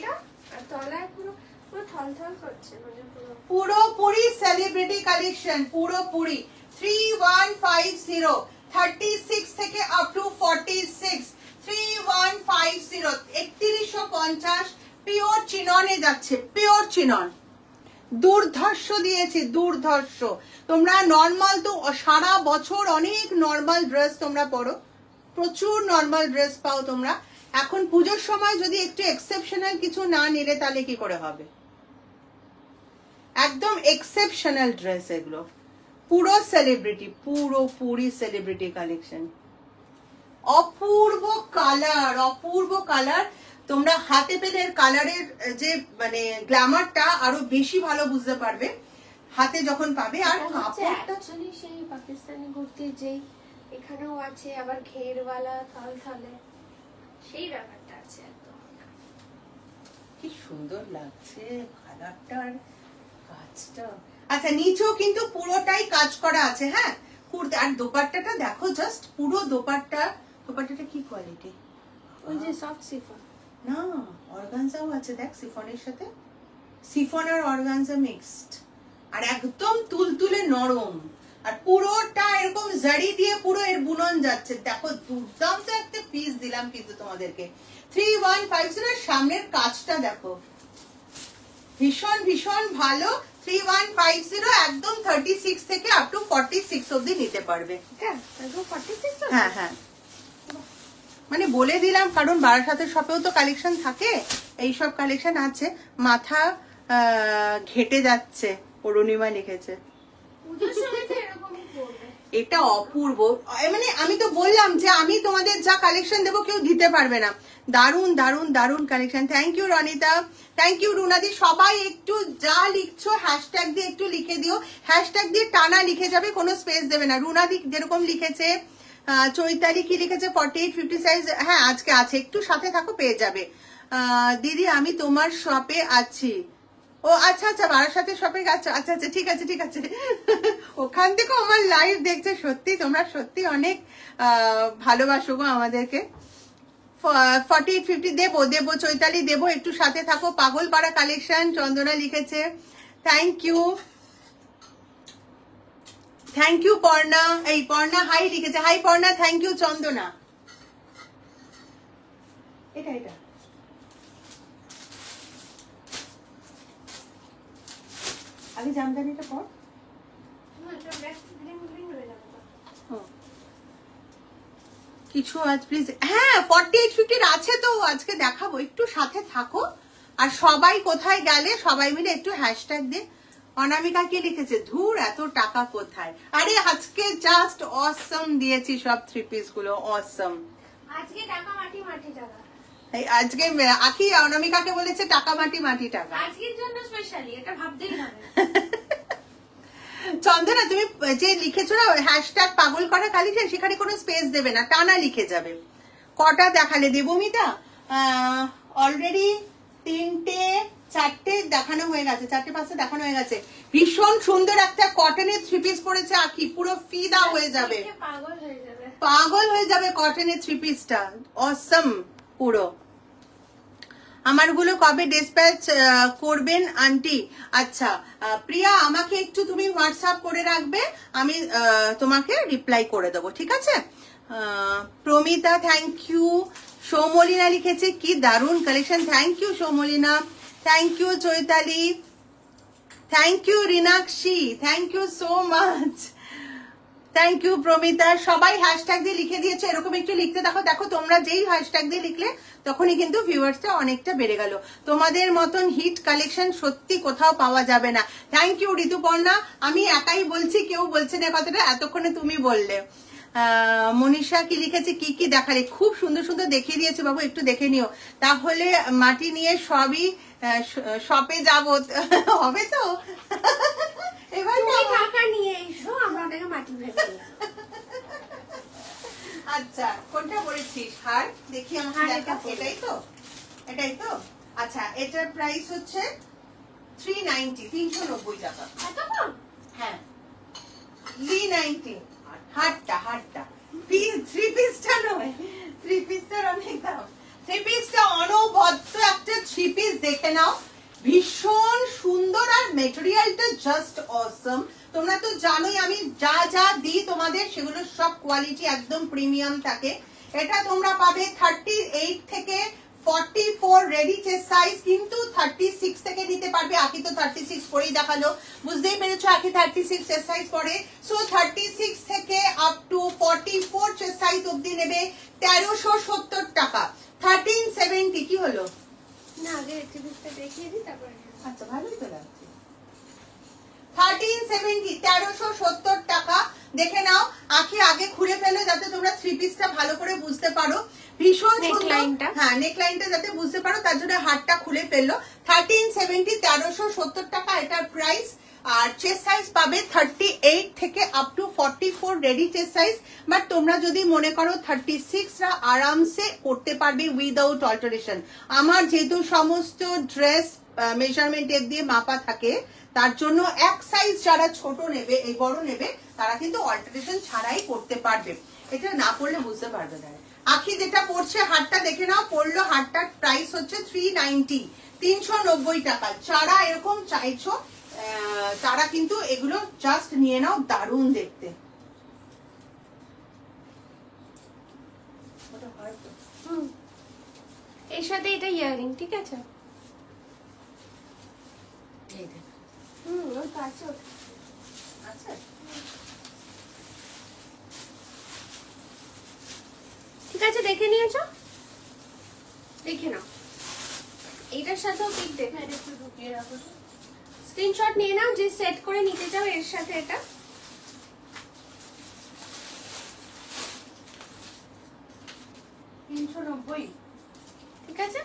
আর তলায় পুরো পুরো থলথল করছে, মানে পুরোপুরি সেলিব্রিটি কালেকশন, পুরোপুরি 3150 36 থেকে আপ টু 46 3150 3150 পিওর চিননে যাচ্ছে, পিওর চিনন। দুর্ধর্ষ দিয়েছি, দুর্ধর্ষ। তোমরা নর্মাল তো সারা বছর অনেক নর্মাল ড্রেস তোমরা পরো, প্রচুর নর্মাল ড্রেস পাও তোমরা। এখন পুজোর সময় যদি একটু এক্সেপশনাল কিছু না নিলে তাহলে কি করে হবে? একদম এক্সেপশনাল ড্রেস এগুলো, পুরো সেলিব্রিটি, পুরোপুরি সেলিব্রিটি কালেকশন। অপূর্ব কালার, অপূর্ব কালার। তোমরা হাতে পেলে কালারের যে মানে গ্ল্যামারটা আরো বেশি ভালো বুঝতে পারবে হাতে যখন পাবে। আর কাপড়টা সেই পাকিস্তানি কুর্তি যেই এখানেও আছে, আবার ঘেরওয়ালা থলথলে, সেই ব্যাপারটা আছে একদম। কি সুন্দর লাগছে কালারটা, কাজটা। আচ্ছা, নিচেও কিন্তু পুরোটাই কাজ করা আছে। হ্যাঁ, কুর্তি আর দোপাট্টাটা দেখো, জাস্ট পুরো দোপাট্টাটা কি কোয়ালিটি? ওই যে সফট সিফন না, অর্গানজাও আছে দেখ সিফনের সাথে, সিফন আর অর্গানজা মিক্সড, আর একদম তুলতুলে নরম, আর পুরোটা এরকম জারি দিয়ে পুরো এর বুনন যাচ্ছে। দেখো, দুর্দান্ত একটা পিস দিলাম কিন্তু তোমাদেরকে। 3150 সামনের কাজটা দেখো, ভীষণ ভীষণ ভালো। 3150 একদম 36 থেকে আপ টু 46 অবধি নিতে পারবে। হ্যাঁ হ্যাঁ, মানে বলে দিলাম, কারণ বারাসাতের শপেও তো কালেকশন থাকে, এইসব কালেকশন আছে। মাথা ঘেটে যাচ্ছে, অরুণিমা লিখেছে। এটা অপূর্ব, মানে আমি তো বললাম যে আমি তোমাদের যা কালেকশন দেবো কেউ দিতে পারবে না। দারুন দারুন দারুন collection. Thank you Ronita, thank you রুনাদি। সবাই একটু যা লিখছো হ্যাশট্যাগ দিয়ে একটু লিখে দিও, হ্যাশট্যাগ দিয়ে টানা লিখে যাবে, কোনো স্পেস দেবে না। রুনাদি যেরকম লিখেছে, চৈতালি কি লিখেছে 48-50 সাইজ, হ্যাঁ আজকে আছে, একটু সাথে থাকো পেয়ে যাবে। দিদি আমি তোমার শপে আছি। ও আচ্ছা আচ্ছা, বারাসাতে শপে গেছো, আচ্ছা আচ্ছা, ঠিক আছে ঠিক আছে। ওখান থেকে আমার লাইভ দেখছে। সত্যি তোমরা সত্যি অনেক ভালোবাসো গো আমাদেরকে। 48-50 দেবো দেবো, চৈতালি দেবো, একটু সাথে থাকো। পাগলপাড়া কালেকশন চন্দনা লিখেছে, thank you. Thank you Parna, এই পর্ণা হাই লিখেছে, hi Parna, thank you Chandana. এটা এটা আগে জামদানিটা পর। কিছু আজ প্লিজ, হ্যাঁ 48-50 আছে তো, আজকে দেখাবো, একটু সাথে থাকো। আর সবাই কোথায় গেলে সবাই মিলে একটু হ্যাশট্যাগ দিয়ে। অনামিকা কি লিখেছে, ধুর এত টাকা কোথায়? আরে আজকে জাস্ট অসম দিয়েছি সব থ্রি পিস গুলো, অসম। আজকে টাকা মাটি মাটি টাকা, আজকে আখি অনামিকাকে বলেছে টাকা মাটি মাটি টাকা, আজকের জন্য স্পেশালি, এটা ভাবতেই হবে। চন্দনা তুমি যে লিখেছো না হ্যাশট্যাগ পাগল করা কালেকশন, সেখানে কোনো স্পেস দেবে না, টানা লিখে যাবে। কটা দেখালে দেবমিতা? অলরেডি 3টে 4টে দেখানো হয়ে গেছে, 4টে 5টে দেখানো হয়ে গেছে। ভীষণ সুন্দর একটা কটনের 3 পিস পরেছে আঁখি, পুরো ফিদা হয়ে যাবে, পাগল হয়ে যাবে কটনের 3 পিসটা, অসম পুরো। আমারগুলো কবে ডিসপ্যাচ করবেন আন্টি? আচ্ছা প্রিয়া, আমাকে একটু তুমি হোয়াটসঅ্যাপ করে রাখবে, আমি তোমাকে রিপ্লাই করে দেবো, ঠিক আছে? Promita thank you. সৌমলিনা লিখেছে কি দারুণ collection, thank you Soumalina, thank you Chaitali, thank you Rinakshi, thank you so much, thank you Pramita. সবাই হ্যাশট্যাগ দিয়ে লিখে দিয়েছে, এরকম একটু লিখতে দেখো। দেখো তোমরা যেই হ্যাশট্যাগ দিয়ে লিখলে তখনই কিন্তু ভিউয়ার্সটা অনেকটা বেড়ে গেল। তোমাদের মতন হিট কালেকশন সত্যি কোথাও পাওয়া যাবে না। থ্যাংক ইউ ঋতুপর্ণা, আমি একাই বলছি, কেউ বলছে না কথাটা, এতক্ষণে তুমি বললে। মনীষা কি লিখেছে, কি কি দেখালে? খুব সুন্দর সুন্দর দেখিয়ে দিয়েছে বাবু, একটু দেখে নিও। তাহলে মাটি নিয়ে সবই শপে যাবো, হবে তো? এবার টাকা নিয়ে এসো, আমরা ওটাকে মাটি ভেবে নিই। আচ্ছা কোনটা পরেছিস? হার দেখি আমাকে দেখা। এটাই তো, এটাই তো। আচ্ছা এটার প্রাইস হচ্ছে 390, 390 টাকা। এত কম? হ্যাঁ 390। হারটা 3 পিসটা নয়, 3 পিসটার অনেক দাম। 3 পিসটা অনবদ্য একটা 3 পিস, দেখে নাও, ভীষণ সুন্দর আর মেটেরিয়ালটা জাস্ট অসম। তোমরা তো জানোই আমি যা যা দিই তোমাদের সেগুলো সব কোয়ালিটি একদম প্রিমিয়াম থাকে। এটা তোমরা পাবে 38 থেকে 44 রেডি চেস্ট সাইজ, কিন্তু 36 থেকে নিতে পারবে। আকি তো 36 পরেই দেখালো, বুঝতেই পেরেছো আকি 36 চেস্ট সাইজ পরে। সো 36 থেকে আপ টু 44 চেস্ট সাইজ অবধি নেবে 1370 টাকা। 1370 কি হলো? না আগে টিভিতে দেখিয়ে দিই তারপরে। আচ্ছা ভালোই তো লাগছে। 1370, 1370 টাকা। দেখে নাও আখি, আগে খুলে ফেলো যাতে তোমরা 3 পিসটা ভালো করে বুঝতে পারো। ভীষণ নেকলাইনটা, হ্যাঁ নেকলাইনটা যাতে বুঝতে পারো তার জন্য হাতটা খুলে ফেললো। 1370, 1370 টাকা এটার প্রাইস। আর চেস্ট সাইজ পাবে 38 থেকে up to 44 ready chest size. But তোমরা যদি মনে করো 36 রা আরামসে করতে পারবে উইদাউট অল্টারেশন। আমার যেহেতু সমস্ত ড্রেস মেজারমেন্ট দিয়ে মাপা থাকে, তার জন্য এক সাইজ যারা ছোট নেবে, এই বড় নেবে, তারা কিন্তু অল্টারেশন ছাড়াই করতে পারবে। এটা না পড়লে বুঝতে পারবে না। আখি যেটা পড়ছে হারটা দেখে নাও, পড়লো হারটার প্রাইস হচ্ছে 390, 390 টাকা। যারা এরকম চাইছো তারা কিন্তু এগুলো জাস্ট নিয়ে নাও, দারুণ দেখতে। এর সাথে এটা ইয়ারিং, ঠিক আছে? ওই কাছে আচ্ছা ঠিক আছে, দেখে নিয়েছো? দেখে নাও। এইটার সাথেও পিক দেখে একটু ঢুকিয়ে রাখো, স্ক্রিনশট নিয়ে নাও যে সেট করে নিতে চাও এর সাথে এটা। ঠিক আছে,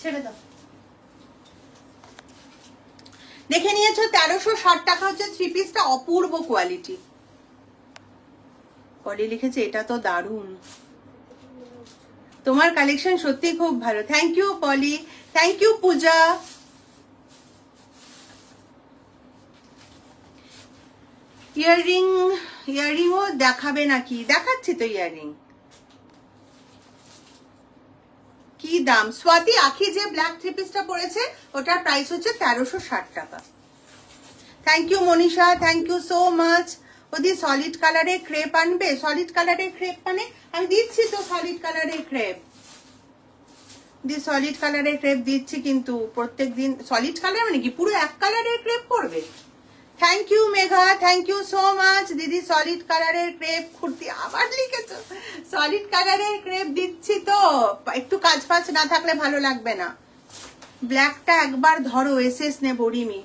ছেড়ে দাও। দেখে নিয়েছো 1360 টাকা হচ্ছে 3 পিসটা, অপূর্ব কোয়ালিটি। পলি লিখেছে এটা তো দারুণ, তোমার কালেকশন সত্যি খুব ভালো। Thank you Poly, thank you Puja. ইয়াররিংও দেখাবে নাকি? দেখাচ্ছি তো ইয়াররিং। কি দাম? স্বাতি আখি যে ব্ল্যাক 3 পিসটা পড়েছে ওটার প্রাইস হচ্ছে 1360 টাকা। Thank you Manisha, thank you so much. ওদি সলিড কালারের ক্রেপ আনবে? সলিড কালারের ক্রেপ মানে আমি দিচ্ছি তো, সলিড কালারের ক্রেপ দি, সলিড কালারের ক্রেপ দিচ্ছি, কিন্তু প্রত্যেকদিন সলিড কালার মানে কি পুরো এক কালারের ক্রেপ করবে? Thank you Megha, thank you so much দিদি। সলিড কালারের ক্রেপ কুর্তি আবার লিখেছো, সলিড কালারের ক্রেপ দিচ্ছি তো, একটু কাজ ফাজ না থাকলে ভালো লাগবে না। ব্ল্যাকটা একবার ধরো, এসএস নেব রিমি।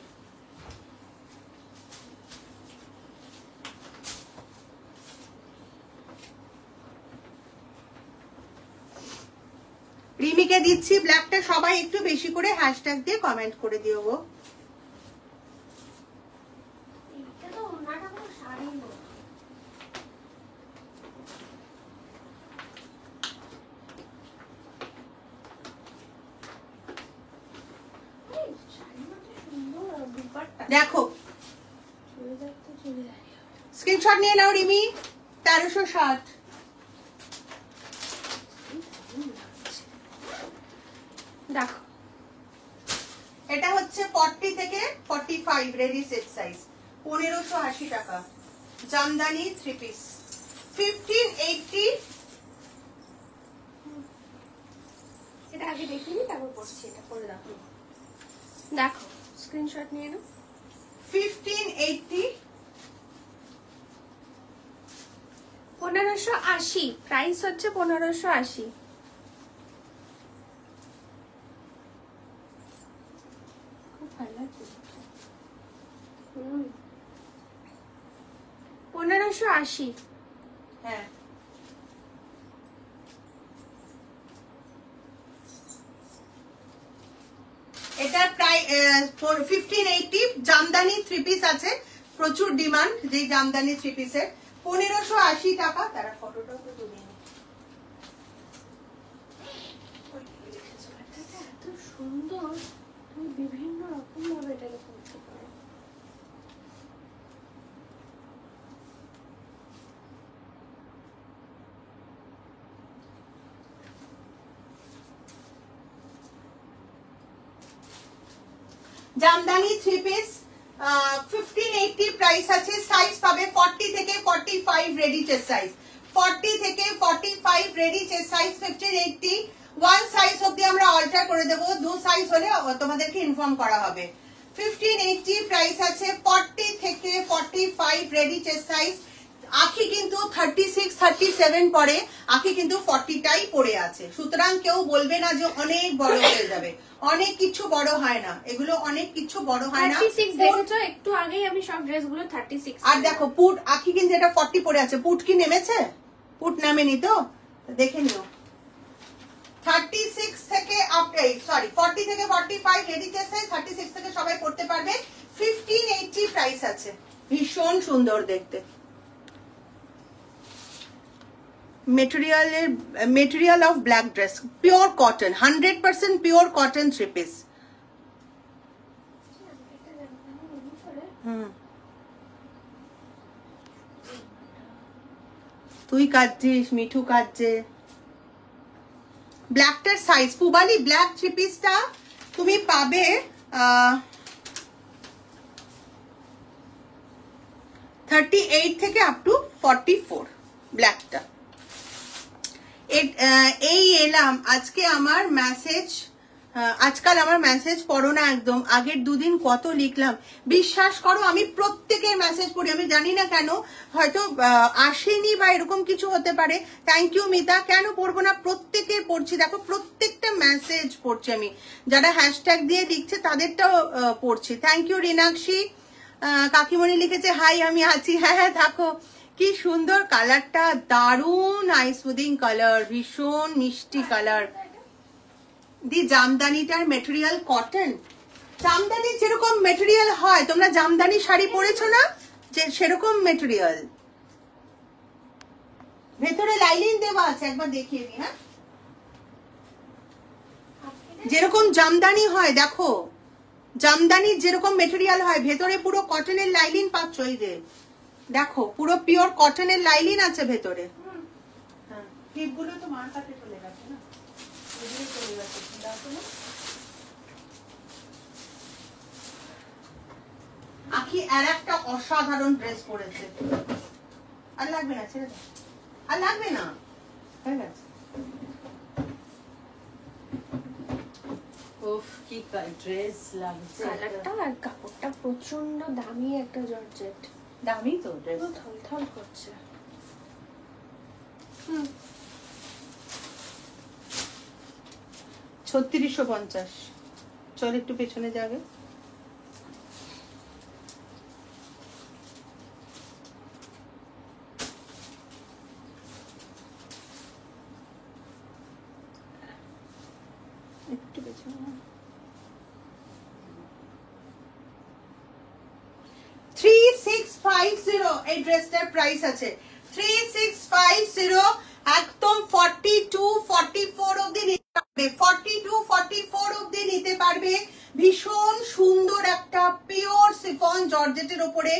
লিখে দিচ্ছি ব্ল্যাকটা, সবাই একটু বেশি করে হ্যাশট্যাগ দিয়ে কমেন্ট করে দিও গো। দেখো স্ক্রিনশট নিয়ে নাও রিমি। 1360। দেখো এটা হচ্ছে 40 থেকে 45 রেডি সেট সাইজ, 1580 টাকা। জামদানি 3 পিস 1580। এটা আগে দেখিনি, তারপর পড়ছি, এটা পরে দেখো। দেখো স্ক্রিনশট নিয়ে নাও। 1580, 1580 প্রাইস হচ্ছে 1580। খুব ভালো লাগছে। 1580। হ্যাঁ এটা প্রায় 1580। জামদানি 3 পিস আছে, প্রচুর ডিমান্ড যে জামদানি 3 পিসের। 1580 টাকা। তারা ফটোটাও তো তুলে নিই। এত সুন্দর, তুমি বিভিন্ন রকম ভাবে এটা করতে পারো। জামদানি 3 পিস 1580 প্রাইস আছে। সাইজ পাবে 40 থেকে 45 রেডি চেস্ট সাইজ, 40 থেকে 45 ready chest size 1580। One size অবধি আমরা অল্টার করে দেবো, 2 সাইজ হলে তোমাদেরকে ইনফর্ম করা হবে। 1580 প্রাইস আছে। 40 থেকে 45 রেডি চেস্ট সাইজ। আখি কিন্তু 36 37 পরে, আখি কিন্তু 40টাই পড়ে আছে, সুতরাং কেউ বলবে না যে অনেক বড় হয়ে যাবে। অনেক কিছু বড় হয় না, এগুলো অনেক কিছু বড় হয় না। 36 দেখেছো, একটু আগেই আমি সব ড্রেসগুলো 36। আর দেখো পুট, আখি কিন্তু এটা 40 পড়ে আছে, পুট কি নেমেছে? পুট নামেনি তো, দেখে নিও। 36 থেকে 40 থেকে 45 রেডি চেস্ট সাইজ, 36 থেকে সবাই পড়তে পারবে। 1580 প্রাইস আছে। ভীষণ সুন্দর দেখতে। Material of black dress, pure cotton, 100% pure cotton 3 piece. তুই কাটছিস, মিঠু কাটছে। ব্ল্যাকটার সাইজ পুবালি ব্ল্যাক 3 পিসটা তুমি পাবে 38 থেকে আপ টু 44 ব্ল্যাকটা। এই এলাম আজকে। আমার মেসেজ, আজকাল আমার মেসেজ পড়ো না একদম। আগের দুদিন কত লিখলাম, বিশ্বাস করো আমি প্রত্যেকের মেসেজ পড়ি। আমি জানি না কেন, হয়তো আসেনি বা এরকম কিছু হতে পারে। Thank you Mita. কেন পড়বো না, প্রত্যেকের পড়ছি। দেখো প্রত্যেকটা মেসেজ পড়ছি আমি, যারা হ্যাশট্যাগ দিয়ে লিখছে তাদেরটাও পড়ছি। Thank you রিনাক্ষী। কাকিমণি লিখেছে হাই আমি আছি। হ্যাঁ হ্যাঁ থাকো। কি সুন্দর কালারটা, দারুন আই স্মুদিং কালার, ভীষণ মিষ্টি কালার। দি জামদানিটার মেটেরিয়াল কটন, জামদানি যেরকম মেটেরিয়াল হয়, তোমরা জামদানি শাড়ি পরেছো না, যে সেরকম মেটেরিয়াল। ভেতরে লাইলিন দেওয়া আছে, একবার দেখিয়ে দিই। হ্যাঁ যেরকম জামদানি হয়, দেখো জামদানির যেরকম মেটেরিয়াল হয়, ভেতরে পুরো কটনের লাইলিন পাচ্ছ। এই যে দেখো পুরো পিওর কটনের লাইলিন আছে ভেতরে। হ্যাঁ ক্লিপগুলো তো মার কাছে চলে গেছে না, এগুলো চলে গেছে। দেখো না আখি আর একটা অসাধারণ ড্রেস পরেছে। আর লাগবে না, ছেড়ে দাও, আর লাগবে না, হয়ে গেছে। উফ কি ড্রেস লাগছে, কালারটা আর কাপড়টা প্রচন্ড দামি একটা জর্জেট। দামি তো ড্রেস, থলথল করছে। 3650। চল একটু পেছনে যাবে। একটু পেছনে 3650 এই ড্রেসটার প্রাইস আছে 3650 একদম 42 44 অবধি নিতে পারবে 42 44 অবধি নিতে পারবে ভীষণ সুন্দর একটা পিওর সিফন জর্জেটের উপরে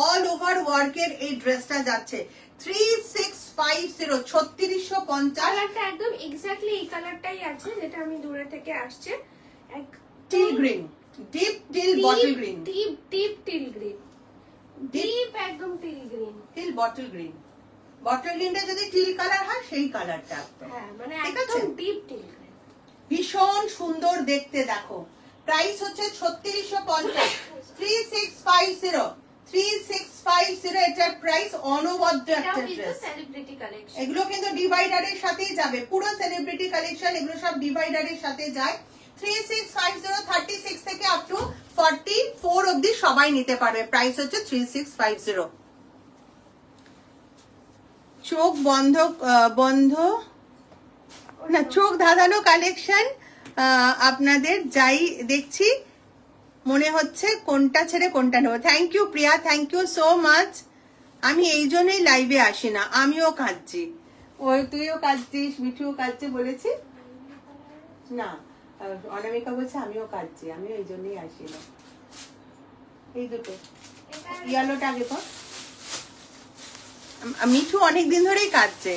অল ওভার ওয়ার্কের এই ড্রেসটা যাচ্ছে 3650 3650 কালারটা একদম এক্স্যাক্টলি এই কালারটাই আছে যেটা আমি দূরে থেকে আসছে teal green deep teal bottle green deep deep teal green deep একদম teal green teal bottle green bottle গ্রিনটা যদি টিল কালার হয় সেই কালারটা একদম হ্যাঁ মানে ঠিক আছে? একদম ডিপ টিল গ্রিন ভীষণ সুন্দর দেখতে দেখো প্রাইস হচ্ছে 3650 3650 3650 এটার প্রাইস অনবদ্য একটা ড্রেস সেলিব্রিটি কালেকশন এগুলো কিন্তু ডিভাইডারের সাথেই যাবে পুরো সেলিব্রিটি কালেকশন এগুলো সব ডিভাইডারের সাথে যায় 3650 36 থেকে আপ টু 44 অবধি সবাই নিতে পারবে প্রাইস হচ্ছে 3650 চোখ বন্ধ বন্ধ না চোখ ধাঁধানো কালেকশন আপনাদের যাই দেখছি মনে হচ্ছে কোনটা ছেড়ে কোনটা নেবো thank you Priya thank you so much আমি এই জন্যই লাইভে আসি না আমিও কাঁদছি ওই তুইও কাঁদছিস মিঠুও কাঁদছে বলেছি না অনামিকা বলছে আমিও কাঁদছি আমিও এই জন্যই আসি না এই দুটো ইয়েলোটা আগে পর মিঠু অনেকদিন ধরেই কাঁদছে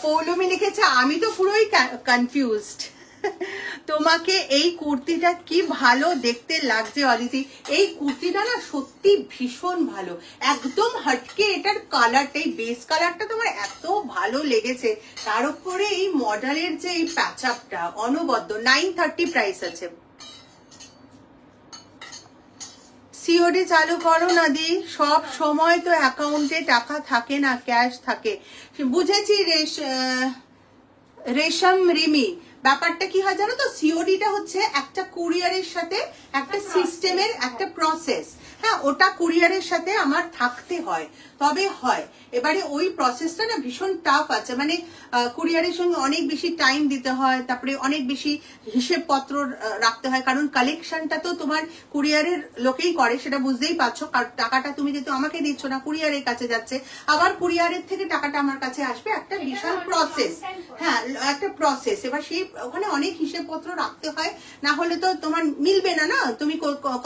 পৌলমি লিখেছে আমি তো পুরোই কনফিউজড তোমাকে এই কুর্তিটা কি ভালো দেখতে লাগছে অদিতি এই কুর্তিটা না সত্যি ভীষণ ভালো একদম হটকে এটার কালারটা এই বেস কালারটা তোমার এত ভালো লেগেছে তার উপরে এই মডেলের যে এই প্যাচ আপটা অনবদ্য 930 প্রাইস আছে সিওডি চালু করো না দি সব সময় তো অ্যাকাউন্টে টাকা থাকে না ক্যাশ থাকে বুঝেছি রেশম রিমি ব্যাপারটা কি হয় জানো তো সিওডিটা হচ্ছে একটা কুরিয়ারের সাথে একটা সিস্টেমের একটা প্রসেস হ্যাঁ ওটা কুরিয়ারের সাথে আমার থাকতে হয় তবে হয় এবারে ওই প্রসেসটা না ভীষণ টাফ আছে মানে কুরিয়ারের সঙ্গে অনেক বেশি টাইম দিতে হয় তারপরে অনেক বেশি হিসেবপত্র রাখতে হয় কারণ কালেকশনটা তো তোমার কুরিয়ারের লোকেই করে সেটা বুঝতেই পারছো কারণ টাকাটা তুমি যেহেতু আমাকে দিচ্ছ না কুরিয়ারের কাছে যাচ্ছে আবার কুরিয়ারের থেকে টাকাটা আমার কাছে আসবে একটা বিশাল প্রসেস হ্যাঁ একটা প্রসেস এবার সেই ওখানে অনেক হিসেবপত্র রাখতে হয় না হলে তো তোমার মিলবে না না তুমি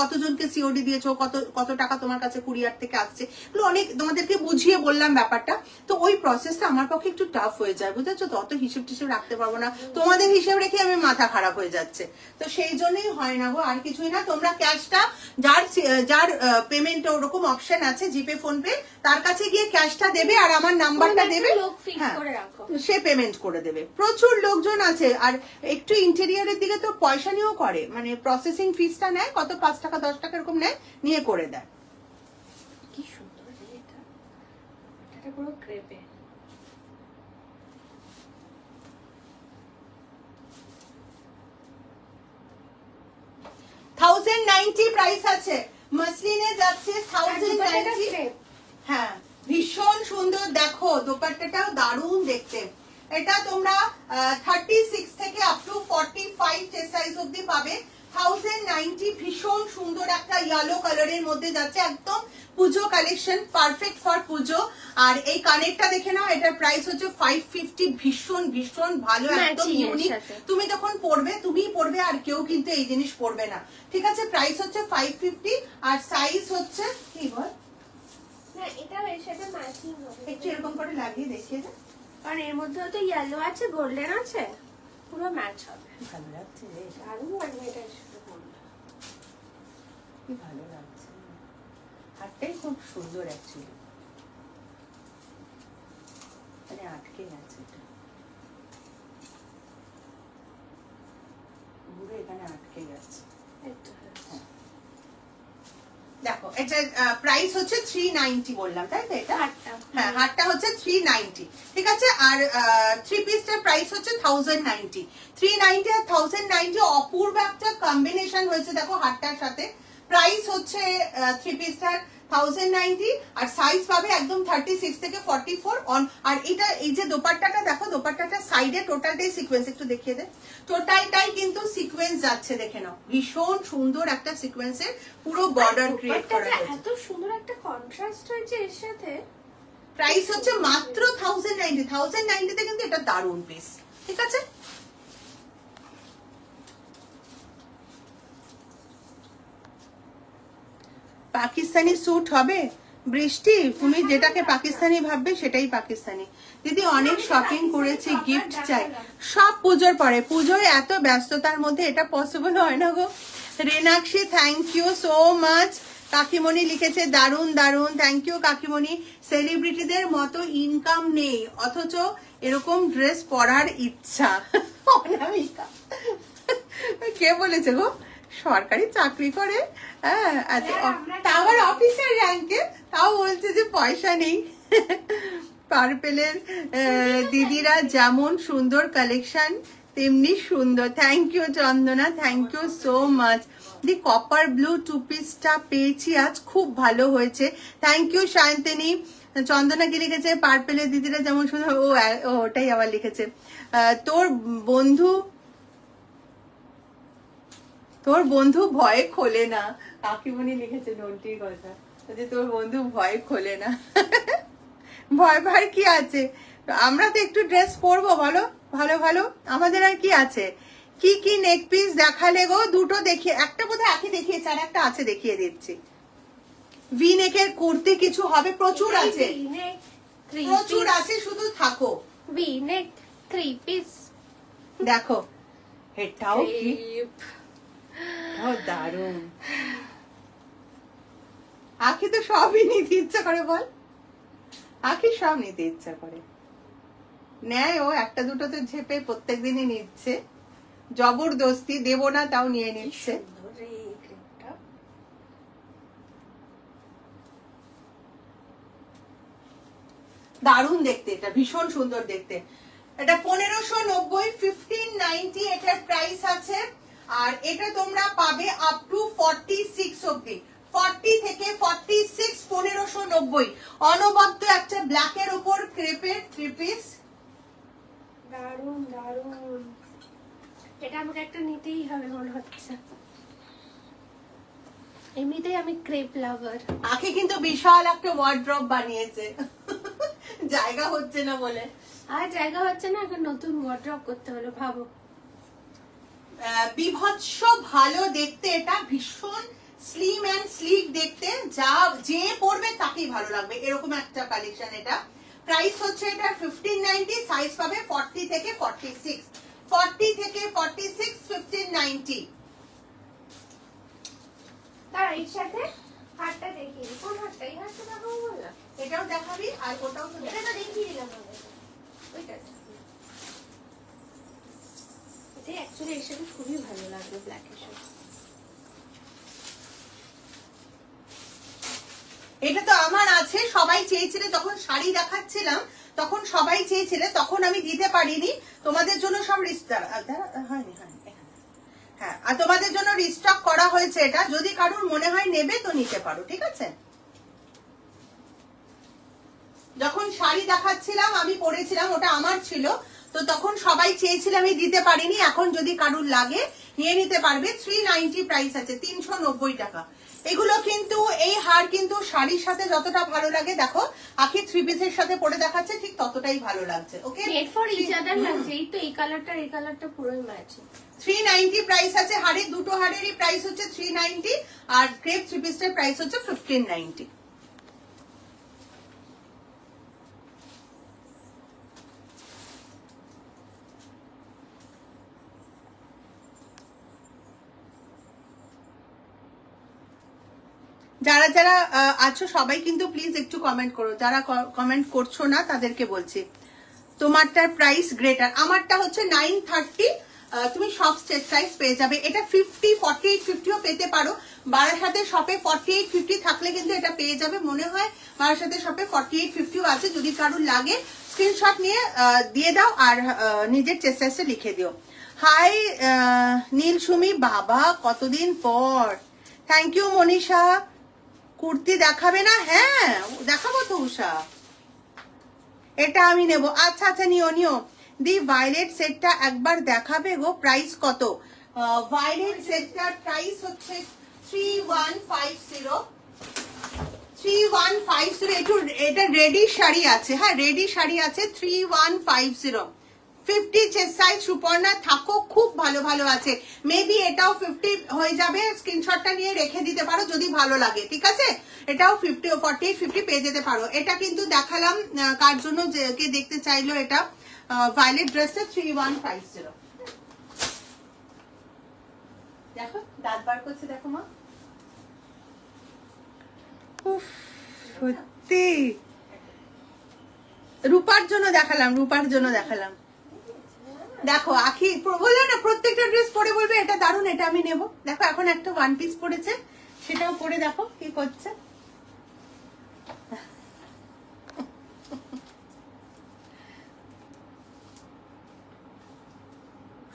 কতজনকে সিওডি দিয়েছো কত টাকা তোমার কাছে কুরিয়ার থেকে আসছে এগুলো অনেক তোমাদেরকে বুঝিয়ে বললাম ব্যাপারটা তো ওই প্রসেসটা আমার পক্ষে একটু টাফ হয়ে যায় বুঝেছো তো অত হিসেব টিসেব রাখতে পারবো না তোমাদের হিসেব রেখে আমি মাথা খারাপ হয়ে যাচ্ছে তো সেই জন্যই হয় না গো আর কিছুই না তোমরা ক্যাশটা যার পেমেন্ট ওরকম অপশন আছে জিপে ফোন পে তার কাছে গিয়ে ক্যাশটা দেবে আর আমার নাম্বারটা দেবে সে পেমেন্ট করে দেবে প্রচুর লোকজন আছে আর একটু ইন্টেরিয়রের দিকে তো পয়সা নিয়েও করে মানে প্রসেসিং ফিসটা নেয় কত 5 টাকা 10 টাকা এরকম নেয় নিয়ে করে দেয় কি সুন্দর এটা এটা পুরো ক্রেপে $1090 প্রাইস আছে মসলিনে যাচ্ছে 1090 হ্যাঁ ভীষণ সুন্দর দেখো দোপাট্টাটাও দারুণ দেখতে এটা তোমরা 36 থেকে আপ টু 45 চেস্ট সাইজ অবধি পাবে 1090 ভীষণ সুন্দর একটা ইয়েলো কালারের মধ্যে যাচ্ছে একদম পুজো কালেকশন পারফেক্ট ফর পুজো আর এই কানেরটা দেখে নাও এটার প্রাইস হচ্ছে 550 ভীষণ ভীষণ ভালো একদম ইউনিক তুমি যখন পরবে তুমিই পরবে আর কেউ কিন্তু এই জিনিস পরবে না ঠিক আছে প্রাইস হচ্ছে 550 আর সাইজ হচ্ছে কি বল না এটাও এর সাথে ম্যাচিং হবে একটু এরকম করে লাগিয়ে দেখিয়ে দে কারণ এর মধ্যেও তো ইয়েলো আছে গোল্ডেন আছে পুরো ম্যাচ হবে ভালো লাগছে রে দারুণ লাগবে এটা সাথে পরলে কি ভালো লাগছে হাতটাই খুব সুন্দর অ্যাকচুয়ালি মানে আটকে গেছে এটা পুরো এখানে আটকে গেছে দেখো এটা প্রাইস হচ্ছে 390 বললাম তাই তো এটা হ্যাঁ হারটা হচ্ছে 390 ঠিক আছে আর থ্রি পিসটার প্রাইস হচ্ছে 1090 390 আর 1090 অপূর্ব একটা কম্বিনেশন হয়েছে দেখো হারটার সাথে প্রাইস হচ্ছে 3 পিসটার 1090 আর সাইজ পাবে একদম 36 থেকে 44 অন। আর এটা এই যে দোপাট্টাটা দেখো, দোপাট্টাটা সাইডে টোটালটাই সিকোয়েন্স, একটু দেখিয়ে দে, টোটালটাই কিন্তু সিকোয়েন্স যাচ্ছে, দেখে নাও ভীষণ সুন্দর একটা সিকোয়েন্সের পুরো বর্ডার ক্রিয়েট করা হয়েছে। এত সুন্দর একটা কন্ট্রাস্ট হয়েছে এর সাথে। প্রাইস হচ্ছে মাত্র 1090 তে, কিন্তু এটা দারুণ পিস, ঠিক আছে। পাকিস্তানি স্যুট হবে বৃষ্টি, তুমি যেটাকে পাকিস্তানি ভাববে সেটাই পাকিস্তানি। দিদি অনেক শপিং করেছি, গিফট চাই। সব পুজোর পরে, পুজোয় এত ব্যস্ততার মধ্যে এটা পসিবল হয় না গো। রেনাক্ষী থ্যাংক ইউ সো মাচ। কাকিমণি লিখেছে দারুন দারুন, থ্যাংক ইউ কাকিমণি। সেলিব্রিটিদের মতো ইনকাম নেই অথচ এরকম ড্রেস পরার ইচ্ছা। অনামিকা কে বলেছে গো? সরকারি চাকরি করে, হ্যাঁ, আবার অফিসের র্যাঙ্কে, তাও বলছে যে পয়সা নেই। পার্পেলের দিদিরা যেমন সুন্দর কালেকশন তেমনি সুন্দর। Thank you Chandana, thank you so much. The copper blue two পিসটা পেয়েছি আজ, খুব ভালো হয়েছে, থ্যাংক ইউ শান্তনী। চন্দনা কি লিখেছে? পার্পেলের দিদিরা যেমন সুন্দর, ওটাই আবার লিখেছে। তোর বন্ধু ভয়ে খোলে না, কাকিমণি লিখেছে নোটির কথা, যে তোর বন্ধু ভয় খোলে না। ভয় কি আছে, আমরা তো একটু ড্রেস পরবো বলো, ভালো ভালো, আমাদের আর কি আছে। কি কি নেক পিস দেখালে গো? দুটো দেখিয়ে, একটা বোধহয় আঁকি দেখিয়েছে, আর একটা আছে দেখিয়ে দিচ্ছি। ভি নেকের কুর্তি কিছু হবে, প্রচুর আছে, প্রচুর আছে, শুধু থাকো। ভি নেক 3 পিস দেখো, এটাও কি দারুন। আখি তো সবই নিতে ইচ্ছা করে, বল, আখি সব নিতে ইচ্ছা করে, নেয় ও একটা দুটো তো ঝেপে প্রত্যেকদিনই নিচ্ছে, জবরদস্তি দেবো না তাও নিয়ে নিচ্ছে। দারুণ দেখতে, এটা ভীষণ সুন্দর দেখতে। এটা 1590, 1590 এটার প্রাইস আছে। আর এটা তোমরা পাবে আপ টু 46 অব্দি, 40 থেকে 46, 1590। অনবদ্য একটা ব্ল্যাকের উপর ক্রেপের 3 পিস, দারুন দারুন। এটা আমাকে একটা নিতেই হবে মনে হচ্ছে, এমনিতেই আমি ক্রেপ লাভার। আখি কিন্তু বিশাল একটা ওয়ার্ড্রপ বানিয়েছে, জায়গা হচ্ছে না বলে। আর জায়গা হচ্ছে না, এখন নতুন ওয়ার্ড্রপ করতে হলো, ভাবো। বিভৎস ভালো দেখতে, এটা ভীষণ স্লিম এন্ড স্লিক দেখতে, যা যে পরবে তাকেই ভালো লাগবে, এরকম একটা কালেকশন। এটা প্রাইস হচ্ছে এটা 1590, সাইজ পাবে 40 থেকে 46, 40 থেকে 46, 1590। তার এর সাথে হাতটা দেখিয়ে দিই, কোন হাতটা? এই হাতটা দেখাবো বললাম, এটাও দেখাবি, আর ওটাও তো এটা তো দেখিয়ে দিলাম ওইটা। এটা অ্যাকচুয়ালি এর সাথে খুবই ভালো লাগবে ব্ল্যাকের সাথে। এটা তো আমার আছে, সবাই চেয়েছিলে যখন শাড়ি দেখাচ্ছিলাম, তখন সবাই চেয়েছিলে, তখন আমি দিতে পারিনি, তোমাদের জন্য সব হয়নি, হ্যাঁ, আর তোমাদের জন্য রিস্টক করা হয়েছে। এটা যদি কারোর মনে হয় নেবে তো নিতে পারো, ঠিক আছে। যখন শাড়ি দেখাচ্ছিলাম আমি পরেছিলাম, ওটা আমার ছিল, তো তখন সবাই চেয়েছিল, আমি দিতে পারিনি, এখন যদি কারোর লাগে নিয়ে নিতে পারবে। 390 প্রাইস আছে, 390 টাকা। এগুলো কিন্তু, এই হার কিন্তু শাড়ির সাথে যতটা ভালো লাগে, দেখো আখি 3 পিসের সাথে পরে দেখাচ্ছে, ঠিক ততটাই ভালো লাগছে। ওকে, মেড ফর ইচ আদার লাগছে, এই তো এই কালারটা, এই কালারটা পুরোই ম্যাচ। 390 প্রাইস আছে হাড়ের, দুটো হাড়েরই প্রাইস হচ্ছে 390, আর ক্রেপ 3 পিসের প্রাইস হচ্ছে 1590। যারা যারা আছো সবাই কিন্তু প্লিজ একটু কমেন্ট করো, যারা কমেন্ট করছো না তাদেরকে বলছি, তোমারটার প্রাইস গ্রেটার, আমারটা হচ্ছে 930। তুমি সব স্টেট সাইজ পেয়ে যাবে। এটা 50, 48, 50ও পেতে পারো। বারাসাতের শপে 48, 50 থাকলে কিন্তু এটা পেয়ে যাবে, মনে হয় বারাসাতের শপে 48, 50ও আছে। যদি কারোর লাগে স্ক্রিনশট নিয়ে দিয়ে দাও, আর নিজের চেস্ট সাইজে লিখে দিও। হাই নীল সুমি, বাবা কতদিন পর, থ্যাংক ইউ মনীষা। কুর্তি দেখাবে না? হ্যাঁ দেখাবো তো উষা, এটা আমি নেব। আচ্ছা আচ্ছা নিও নিও। দি ভায়োলেট সেটটা একবার দেখাবে গো, প্রাইস কত? ভায়োলেট সেটটার প্রাইস হচ্ছে 3150। 3150। একটু এটা রেডি শাড়ি আছে, হ্যাঁ রেডি শাড়ি আছে। 3150। 50 চেস্ট সাইজ। সুপর্ণা থাকো, খুব ভালো ভালো আছে। মেবি এটাও 50 হয়ে যাবে, স্ক্রিনশটটা নিয়ে রেখে দিতে পারো যদি ভালো লাগে, ঠিক আছে? এটাও 50 48 50 পেয়ে যেতে পারো। এটা কিন্তু দেখালাম কার জন্য, যে কে দেখতে চাইলো এটা। ভায়োলেট ড্রেসটা 3150। দেখো দাঁত বার করছে, দেখো মা। উফ সত্যি রূপার জন্য দেখালাম, রূপার জন্য দেখালাম। দেখো আখি বললো না প্রত্যেকটা ড্রেস পরে বলবে এটা দারুণ, এটা আমি নেব। দেখো এখন একটা ওয়ান পিস পরেছে, সেটাও পরে দেখো কি করছে।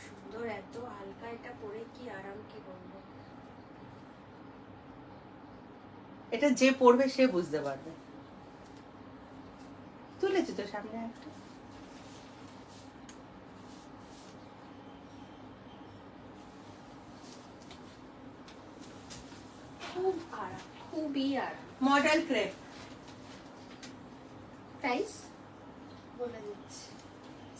সুন্দর, এত হালকা, এটা পরে কি আরাম, কি বলবো। এটা যে পরবে সে বুঝতে পারবে। তুলেছি তো সামনে একটা। খুব আরাম, খুবই আরাম। Model crepe. প্রাইস বলে দিচ্ছি।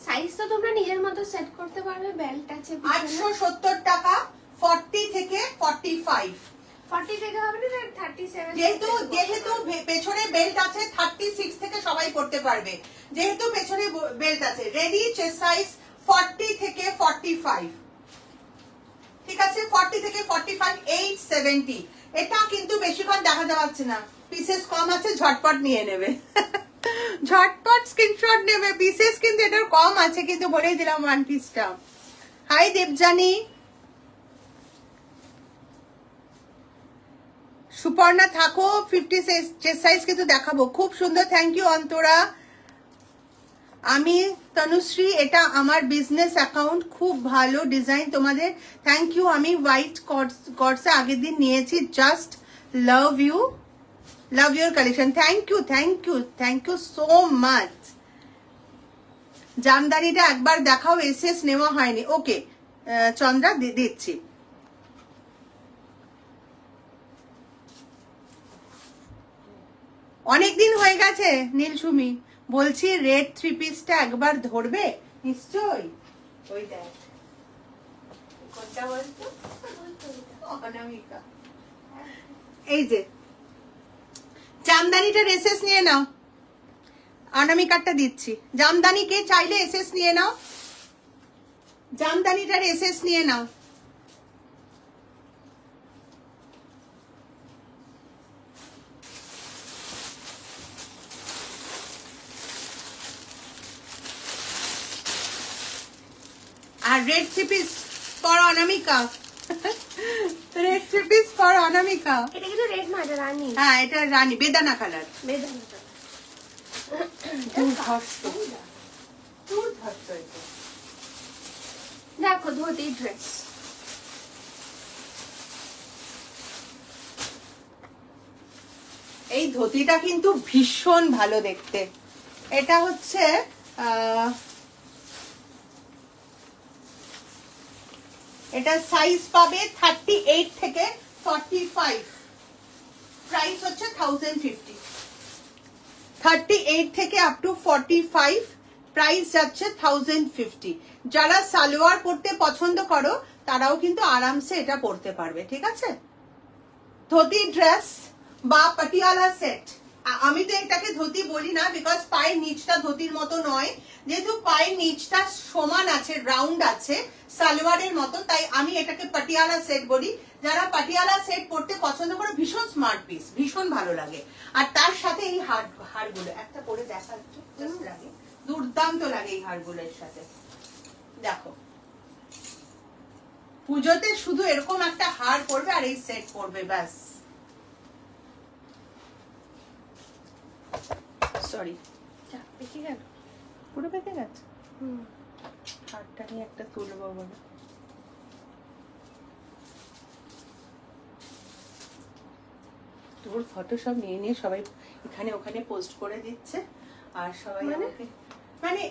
সাইজ তো তোমরা নিজের মতো সেট করতে পারবে। বেল্ট আছে 870 টাকা। 40 থেকে 45। 40 থেকে হবে না 37। যেহেতু পেছনে বেল্ট আছে 36 থেকে সবাই পড়তে পারবে, যেহেতু পেছনে বেল্ট আছে। রেডি চেস্ট সাইজ 40 থেকে 45, ঠিক আছে? 40 থেকে 45 870। এটা কিন্তু বেশিক্ষণ দেখা যাচ্ছে না, পিসেস কম আছে, ঝটপট নিয়ে নেবে। ঝটপট স্ক্রিনশট নেবে, পিসেস কিন্তু এটার কম আছে, কিন্তু বলেই দিলাম ওয়ান পিসটা। হাই দেবজানি। সুপর্ণা থাকো, 50 চেস্ট সাইজ কিন্তু দেখাবো। খুব সুন্দর, থ্যাংক ইউ অন্তরা। আমি তনুশ্রী, এটা আমার বিজনেস অ্যাকাউন্ট, খুব ভালো ডিজাইন তোমাদের, থ্যাংক ইউ। আমি হোয়াইট কর্ডসে আগের দিন নিয়েছি, just love you, love your collection. Thank you thank you thank you so much. জামদানিটা একবার দেখাও, এসএস নেওয়া হয়নি। ওকে চন্দ্রা দিচ্ছি। অনেকদিন হয়ে গেছে নীলসুমি, বলছি রেড 3 পিসটা একবার ধরবে নিশ্চয়ই। ওই দেখ কোনটা বলতো, অনামিকা। এই যে জামদানিটার এসএস নিয়ে নাও, অনামিকারটা দিচ্ছি। জামদানিকে চাইলে এসএস নিয়ে নাও, জামদানিটার এসএস নিয়ে নাও। আর red 3 piece for Anamika, red 3 piece for Anamika. এটা কিন্তু রেড না, এটা রানী। হ্যাঁ এটা রানী, বেদানা কালার। বেদানা দেখো ধুতি ড্রেস। এই ধুতিটা কিন্তু ভীষণ ভালো দেখতে। এটা হচ্ছে এটা সাইজ পাবে 38 থেকে 45, প্রাইস হচ্ছে 1050। 38 থেকে আপ টু 45, প্রাইস যাচ্ছে 1050। যারা সালোয়ার পরতে পছন্দ করো তারাও কিন্তু আরামসে এটা পরতে পারবে, ঠিক আছে? ধুতি ড্রেস বা পাটিয়ালা সেট, আমি তো এটাকে ধুতি বলি না, বিকজ পায়ের নিচটা ধুতির মতো নয়, যেহেতু পায়ের নিচটা সমান আছে, রাউন্ড আছে সালোয়ারের মতো, তাই আমি এটাকে পাটিয়ালা সেট বলি। যারা পাটিয়ালা সেট পরতে পছন্দ করে, ভীষণ স্মার্ট পিস, ভীষণ ভালো লাগে। আর তার সাথে এই হারগুলো একটা পরে দেখা একটু লাগে, দুর্দান্ত লাগে এই হারগুলোর সাথে। দেখো পুজোতে শুধু এরকম একটা হার পরবে আর এই সেট পরবে, ব্যাস। সরি পেকে গেল, পুরো পেকে গেছে। হারটা নিয়ে একটা তুলবো বলে। ওর ফটো সব নিয়ে নিয়ে সবাই এখানে ওখানে পোস্ট করে দিচ্ছে, আর সবাই আমাকে মানে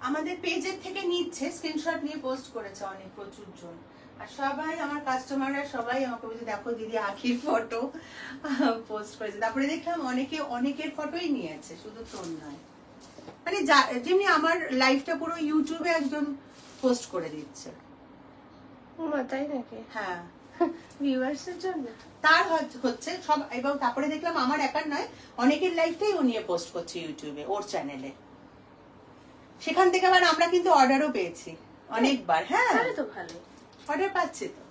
আমাদের পেজের থেকে নিচ্ছে, স্ক্রিনশট নিয়ে পোস্ট করেছে অনেক, প্রচুর জন। আর সবাই আমার কাস্টমাররা সবাই আমাকে বলছে দেখো দিদি আখির ফটো পোস্ট করেছে। তারপরে দেখলাম অনেকের ফটোই নিয়েছে, শুধু তোর নয়। মানে যেমনি আমার লাইফটা পুরো ইউটিউবে একজন পোস্ট করে দিচ্ছে। তাই নাকি? হ্যাঁ, ভিউয়ার্সের জন্য তার হচ্ছে সব। এবং তারপরে দেখলাম আমার একার নয়, অনেকের লাইফটাই ও নিয়ে পোস্ট করছে ইউটিউবে, ওর চ্যানেলে। সেখান থেকে আবার আমরা কিন্তু অর্ডারও পেয়েছি অনেকবার। হ্যাঁ, তো ভালো অর্ডার পাচ্ছি তো।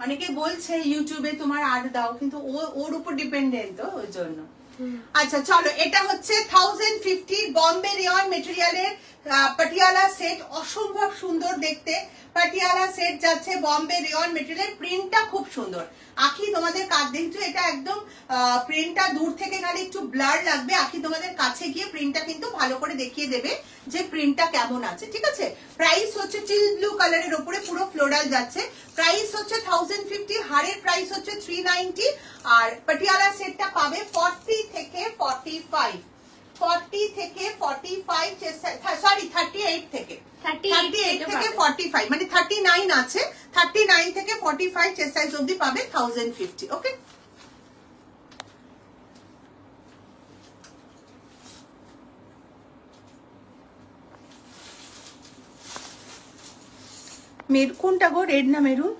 অনেকে বলছে ইউটিউবে তোমার আর্ট দাও, কিন্তু ওর উপর ডিপেন্ডেন্ট তো, ওই জন্য। আচ্ছা চলো, এটা হচ্ছে 1050 বম্বে রেয়ন মেটেরিয়ালের পাটিয়ালা সেট, অসম্ভব সুন্দর দেখতে পাটিয়ালা সেট যাচ্ছে বম্বে রেয়ন মেটেরিয়ালের। প্রিন্টটা খুব সুন্দর। আখি তোমাদের কাজ দেখছো, এটা একদম প্রিন্টটা দূর থেকে খালি একটু ব্লার লাগবে, আখি তোমাদের কাছে গিয়ে প্রিন্টটা কিন্তু ভালো করে দেখিয়ে দেবে যে প্রিন্টটা কেমন আছে, ঠিক আছে? প্রাইস হচ্ছে চিল ব্লু কালারের উপরে পুরো ফ্লোরাল যাচ্ছে, প্রাইস হচ্ছে 1050, হারের প্রাইস হচ্ছে 390। আর পাটিয়ালা সেটটা পাবে 40 থেকে 45, 40 থেকে 45, সরি 38 থেকে 45, মানে 39 আছে, 39 থেকে 45 চেস্ট সাইজ অবধি পাবে 1050। ওকে, কোনটা গো, রেড না মেরুন?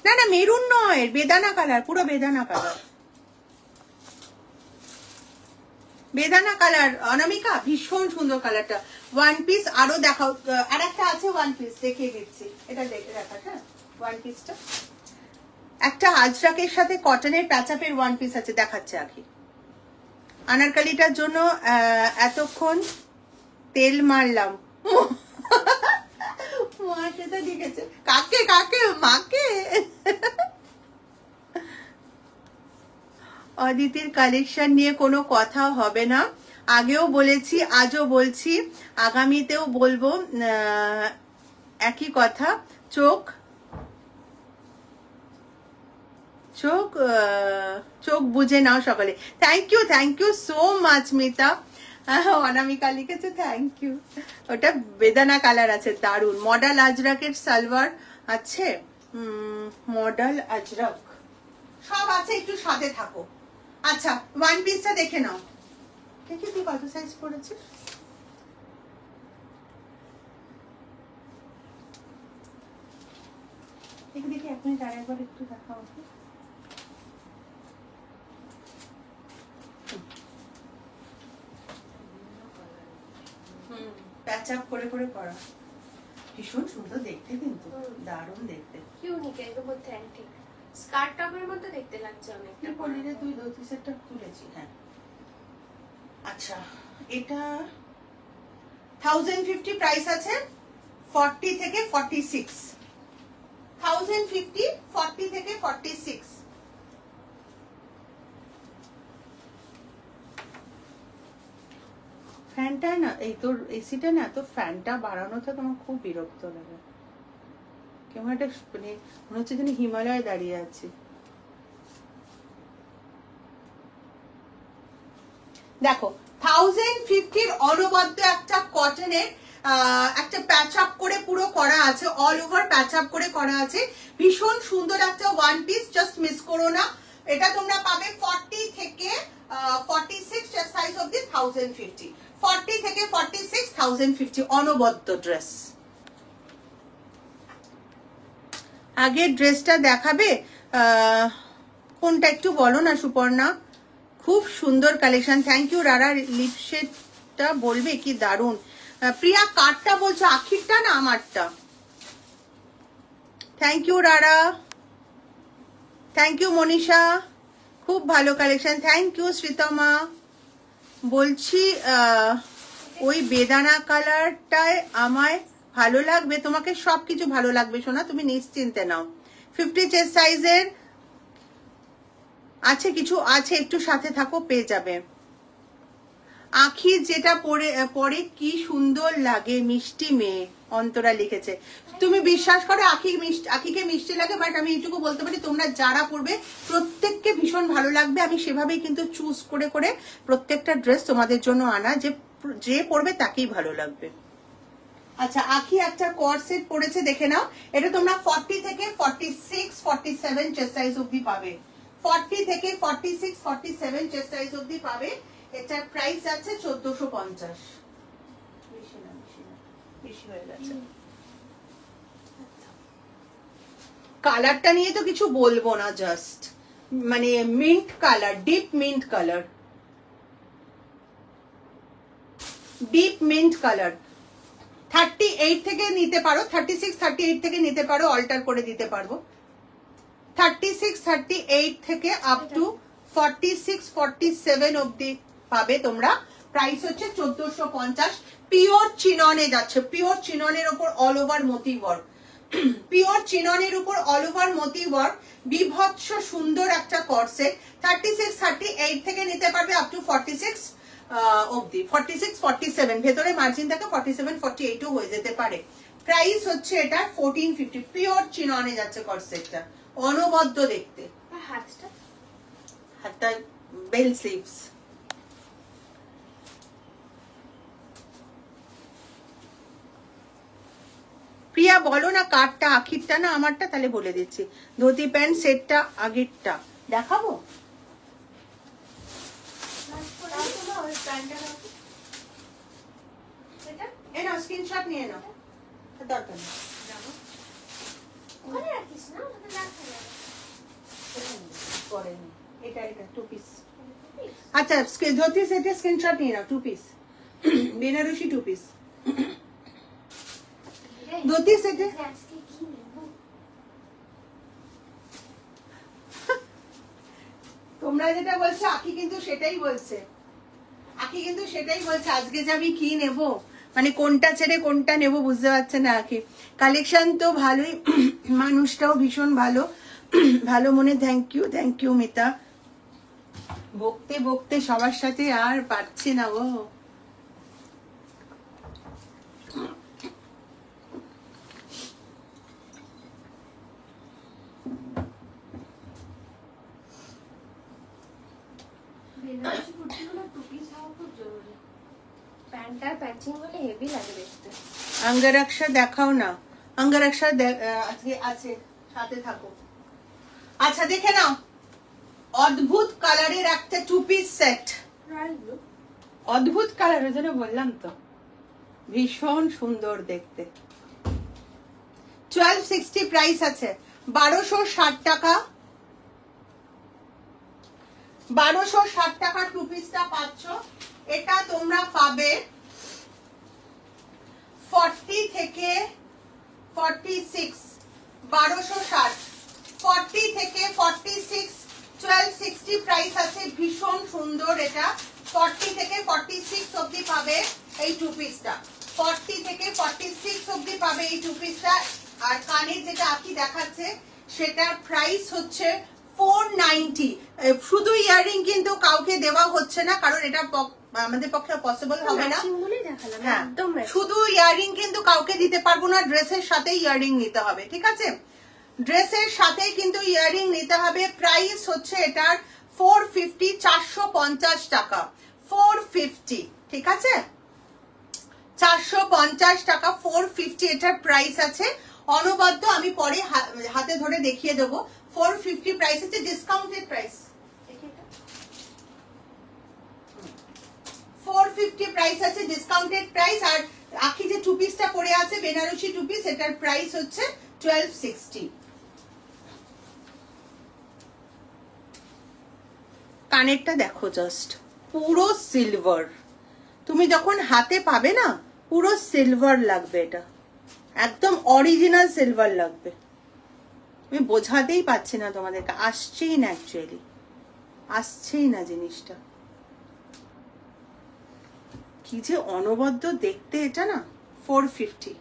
না না মেরুন নয়, বেদানা কালার, পুরো বেদানা কালার, বেদানা কালার। অনামিকা ভীষণ সুন্দর কালারটা। ওয়ান পিস আরো দেখাও, আর একটা আছে ওয়ান পিস, দেখিয়ে দিচ্ছি, এটা দেখে দেখা। হ্যাঁ, ওয়ান পিসটা একটা আজরাকের সাথে কটনের প্যাচাপের ওয়ান পিস আছে, দেখাচ্ছে আখি। আনারকালিটার জন্য এতক্ষণ তেল মারলাম। মাকে তো লিখেছে, কাকে কাকে, মাকে। অদিতির কালেকশন নিয়ে কোনো কথা হবে না, আগেও বলেছি, আজও বলছি, আগামীতেও বলবো একই কথা। চোখ চোখ চোখ বুঝে নাও সকলে। Thank you so much Mita. Anamika লিখেছে থ্যাংক ইউ। ওটা বেদানা কালার আছে, দারুন। মডেল আজরাকের সালোয়ার আছে, মডেল আজরাক সব আছে, একটু সাথে থাকো। আচ্ছা, ওয়ান পিসটা দেখে নাও, দেখি তুই কত সাইজ পড়েছিস। দেখি 1 মিনিট আর একবার একটু দেখাও। প্যাচ আপ করে করে করা, ভীষণ সুন্দর দেখতে, কিন্তু দারুণ দেখতে। ইউনিক, এর মধ্যে অ্যান্টিক স্কার্ট টপের মধ্যে দেখতে লাগছে অনেকটা। পনিরে তুই ধুতি সেটটা তুলেছি। হ্যাঁ, আচ্ছা, এটা 1050 প্রাইস আছে, 40 থেকে 46, 1050, 40 থেকে 46। ফ্যানটা না, এই তোর এসিটা না, তো ফ্যানটা বাড়ানোতে তোমার খুব বিরক্ত লাগে, কেমন একটা মানে মনে হচ্ছে যেন হিমালয়ে দাঁড়িয়ে আছি। দেখো 1050 অনবদ্য একটা কটনের একটা প্যাচ আপ করে পুরো করা আছে, অল ওভার প্যাচ আপ করে করা আছে, ভীষণ সুন্দর একটা ওয়ান পিস, জাস্ট মিস করো না। এটা তোমরা পাবে 40 থেকে 46 সাইজ অবধি 1050, 40 থেকে 46 1050 অনবদ্য ড্রেস। আগের ড্রেসটা দেখাবে, কোনটা একটু বলো না সুপর্ণা। খুব সুন্দর কালেকশন, থ্যাংক ইউ রারা। লিপশেডটা বলবে কি দারুন। প্রিয়া কারটা বলছো, আখিরটা না আমারটা? Thank you Rara, thank you Manisha, খুব ভালো কালেকশন, থ্যাংক ইউ শ্রীতমা। বলছি ওই বেদানা কালারটায় আমায় ভালো লাগবে, তোমাকে সবকিছু ভালো লাগবে সোনা, তুমি নিশ্চিন্তে নাও। 50 চেস্ট সাইজের আছে, কিছু আছে, একটু সাথে থাকো, পেয়ে যাবে। আখি যেটা পরে কি সুন্দর লাগে, মিষ্টি মেয়ে, অন্তরা লিখেছে। তুমি বিশ্বাস করো আখিকে মিষ্টি লাগে, বাট আমি এইটুকু বলতে পারি তোমরা যারা পরবে প্রত্যেককে ভীষণ ভালো লাগবে। আমি সেভাবেই কিন্তু চুজ করে করে প্রত্যেকটা ড্রেস তোমাদের জন্য আনা, যে পরবে তাকেই ভালো লাগবে। আচ্ছা, আখি একটা কর্সেট পরেছে, দেখে নাও। এটা তোমরা 40 থেকে 46 47 চেস্ট সাইজ অবধি পাবে। 40 থেকে 46 47 চেস্ট সাইজ অবধি পাবে। এটার প্রাইস আছে 1450। বেশি হয়ে গেছে। কালারটা নিয়ে তো কিছু বলবো না, জাস্ট মানে mint colour, deep mint colour, deep mint colour. 38 থেকে নিতে পারো, 36 38 থেকে নিতে পারো, অল্টার করে দিতে পারবো। 36 38 থেকে আপ টু 46 47 অবধি পাবে তোমরা। প্রাইস হচ্ছে 1450। পিওর চিননে যাচ্ছে, পিওর চিননের উপর অল ওভার মোতি ওয়ার্ক, পিওর চিননের উপর অল ওভার মোতি ওয়ার্ক, বিভৎস সুন্দর একটা কর্সেট। 36 38 থেকে নিতে পারবে আপ টু 46 অবধি, 46 47 ভেতরে মার্জিন থাকে, 47 48ও হয়ে যেতে পারে। প্রাইস হচ্ছে এটা 1450। পিওর চিননে যাচ্ছে কর্সেটটা, অনবদ্য দেখতে। হাতটা বেল স্লিভস। প্রিয়া বলো না কারটা, আখিরটা না আমারটা? তাহলে বলে দিচ্ছি। ধুতি প্যান্ট সেটটা আগেরটা দেখাবো। স্ক্রিনশট নিয়ে নাও, দরকার নেই। এটা 2 পিস। আচ্ছা, ধুতি সেটের স্ক্রিনশট নিয়ে নাও, 2 পিস বেনারসি 2 পিস ধুতি সেটে। তোমরা যেটা বলছো আখি কিন্তু সেটাই বলছে, আখি কিন্তু সেটাই বলছে। আজকে যে আমি কি নেব, মানে কোনটা ছেড়ে কোনটা নেব বুঝতে পারছে না আখি। কালেকশন তো ভালোই, মানুষটাও ভীষণ ভালো, ভালো মনে। Thank you Mita. বকতে বকতে সবার সাথে আর পারছি না গো। অঙ্গরক্ষা দেখাও না, অঙ্গরক্ষা আছে, সাথে থাকো। আচ্ছা দেখে নাও, অদ্ভুত কালারের একটা 2 পিস সেট। অদ্ভুত কালার, ওই জন্য বললাম তো, ভীষণ সুন্দর দেখতে। 1260 প্রাইস আছে, 1260 টাকা। 1260 টাকার 2 পিসটা পাচ্ছ। এটা তোমরা পাবে 40 থেকে 46, 1260, 40 থেকে 46, 1260 প্রাইস আছে। ভীষণ সুন্দর এটা। 40 থেকে 46 অবধি পাবে এই 2 পিসটা, 40 থেকে 46 অবধি পাবে এই 2 পিসটা। আর কানের যেটা আখি দেখাচ্ছে সেটার প্রাইস হচ্ছে 490। শুধু ইয়াররিং কিন্তু কাউকে দেওয়া হচ্ছে না, কারণ এটা আমাদের পক্ষে পসিবল হবে না। হ্যাঁ, শুধু ইয়াররিং কিন্তু কাউকে দিতে পারবো না, ড্রেসের সাথে ইয়াররিং নিতে হবে, ঠিক আছে? ড্রেসের সাথে কিন্তু ইয়াররিং নিতে হবে। প্রাইস হচ্ছে এটার 450, 450 টাকা, 450, ঠিক আছে? 450 টাকা, 450 এটার প্রাইস আছে। অনবদ্য, আমি পরে হাতে ধরে দেখিয়ে দেবো। 450 প্রাইস আছে, ডিসকাউন্টেড প্রাইস। 450 প্রাইস আছে, ডিসকাউন্টেড প্রাইস। আর আখি যে 2 পিসটা পরে আছে বেনারসি 2 পিস, এটার প্রাইস হচ্ছে 1260। কানেরটা দেখো, জাস্ট পুরো সিলভার। তুমি যখন হাতে পাবে না, পুরো সিলভার লাগবে, এটা একদম অরিজিনাল সিলভার লাগবে। আমি বোঝাতেই পারছি না তোমাদেরকে, আসছেই না, অ্যাকচুয়ালি আসছেই না জিনিসটা। কি যে অনবদ্য দেখতে এটা না। 450।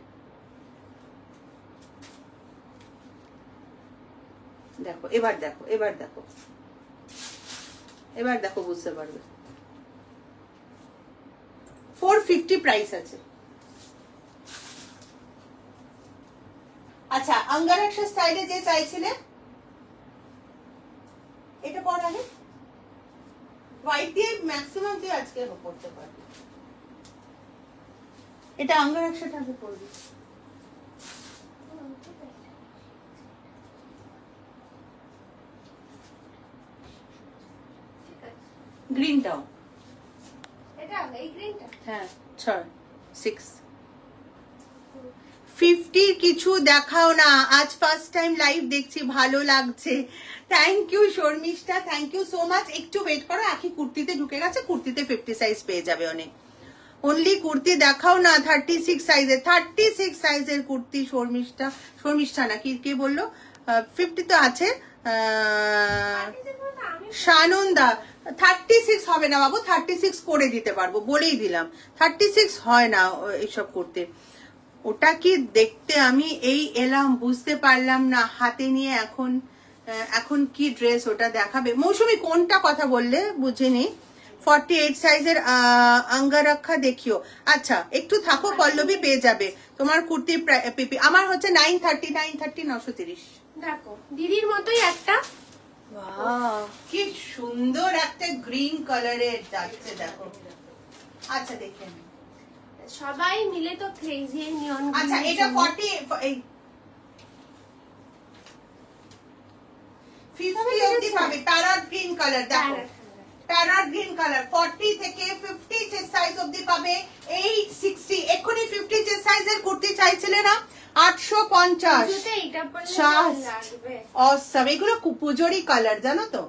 দেখো, এবার দেখো, এবার দেখো, এবার দেখো, বুঝতে পারবে। 450 প্রাইস আছে। আচ্ছা আঙ্গারাক্সা স্টাইলে যে চাইছিলে এটা পর আগে হোয়াইট দিয়ে ম্যাক্সিমাম তুই আজকে পড়তে পারবি। এটা আঙ্গারাক্সাটা আগে পড়বি। গ্রিনটাও এটা এই গ্রিনটা হ্যাঁ 6 50 কিছু দেখাও না, আজ ফার্স্ট টাইম লাইভ দেখছি, ভালো লাগছে। Thank you Sharmishtha, thank you so much. একটু ওয়েট করো, আখি কুর্তিতে ঢুকে গেছে, কুর্তিতে 50 সাইজ পেয়ে যাবে অনেক। অনলি কুর্তি দেখাও না 36 সাইজের, 36 সাইজের কুর্তি। শর্মিষ্ঠা না কে বললো 50 তো আছে। সানন্দা 36 হবে না বাবু, 36 করে দিতে পারবো, বলেই দিলাম 36 হয় না এইসব করতে। ওটা কি দেখতে আমি এই এলাম, বুঝতে পারলাম না, হাতে নিয়ে এখন কি ড্রেস ওটা দেখাবে। মৌসুমি কোনটা কথা বললে বুঝিনি। 48 সাইজের আঙ্গারাক্ষা দেখিও। আচ্ছা একটু থাকো পল্লবী, পেয়ে যাবে তোমার কুর্তি পিপি। আমার হচ্ছে 930 930। দেখো দিদির মতোই একটা, কি সুন্দর একটা গ্রিন কালারের যাচ্ছে দেখো। আচ্ছা দেখে নি সবাই মিলে তো ক্রেজি নিয়ন। আচ্ছা এটা 50 অবধি পাবে। প্যারট গ্রিন কালার দেখো, প্যারট গ্রিন কালার 40 থেকে 50 চেস্ট সাইজ অবধি পাবে 860। এক্ষুনি 50 চেস্ট সাইজের কুর্তি চাইছিলে না 850। অসম, এগুলো পুজোরি কালার জানো তো।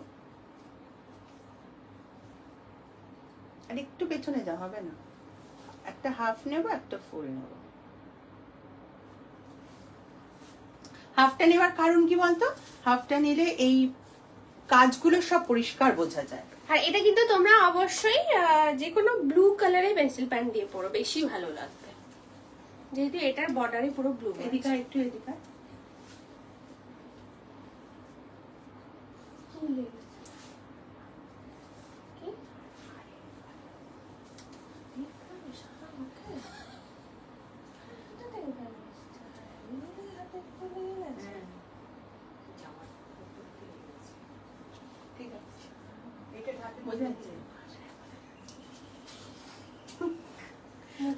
আর একটু পেছনে যা, হবে না, একটা হাফ নেব একটা ফুল নেব। হাফটা নেওয়ার কারণ কি বলতো, হাফটা নিলে এই কাজগুলো সব পরিষ্কার বোঝা যায়। আর এটা কিন্তু তোমরা অবশ্যই যে কোনো ব্লু কালারের পেন্সিল প্যান দিয়ে পরো, বেশি ভালো লাগবে, যেহেতু এটার বর্ডারে পুরো ব্লু। এদিকে একটু এদিকে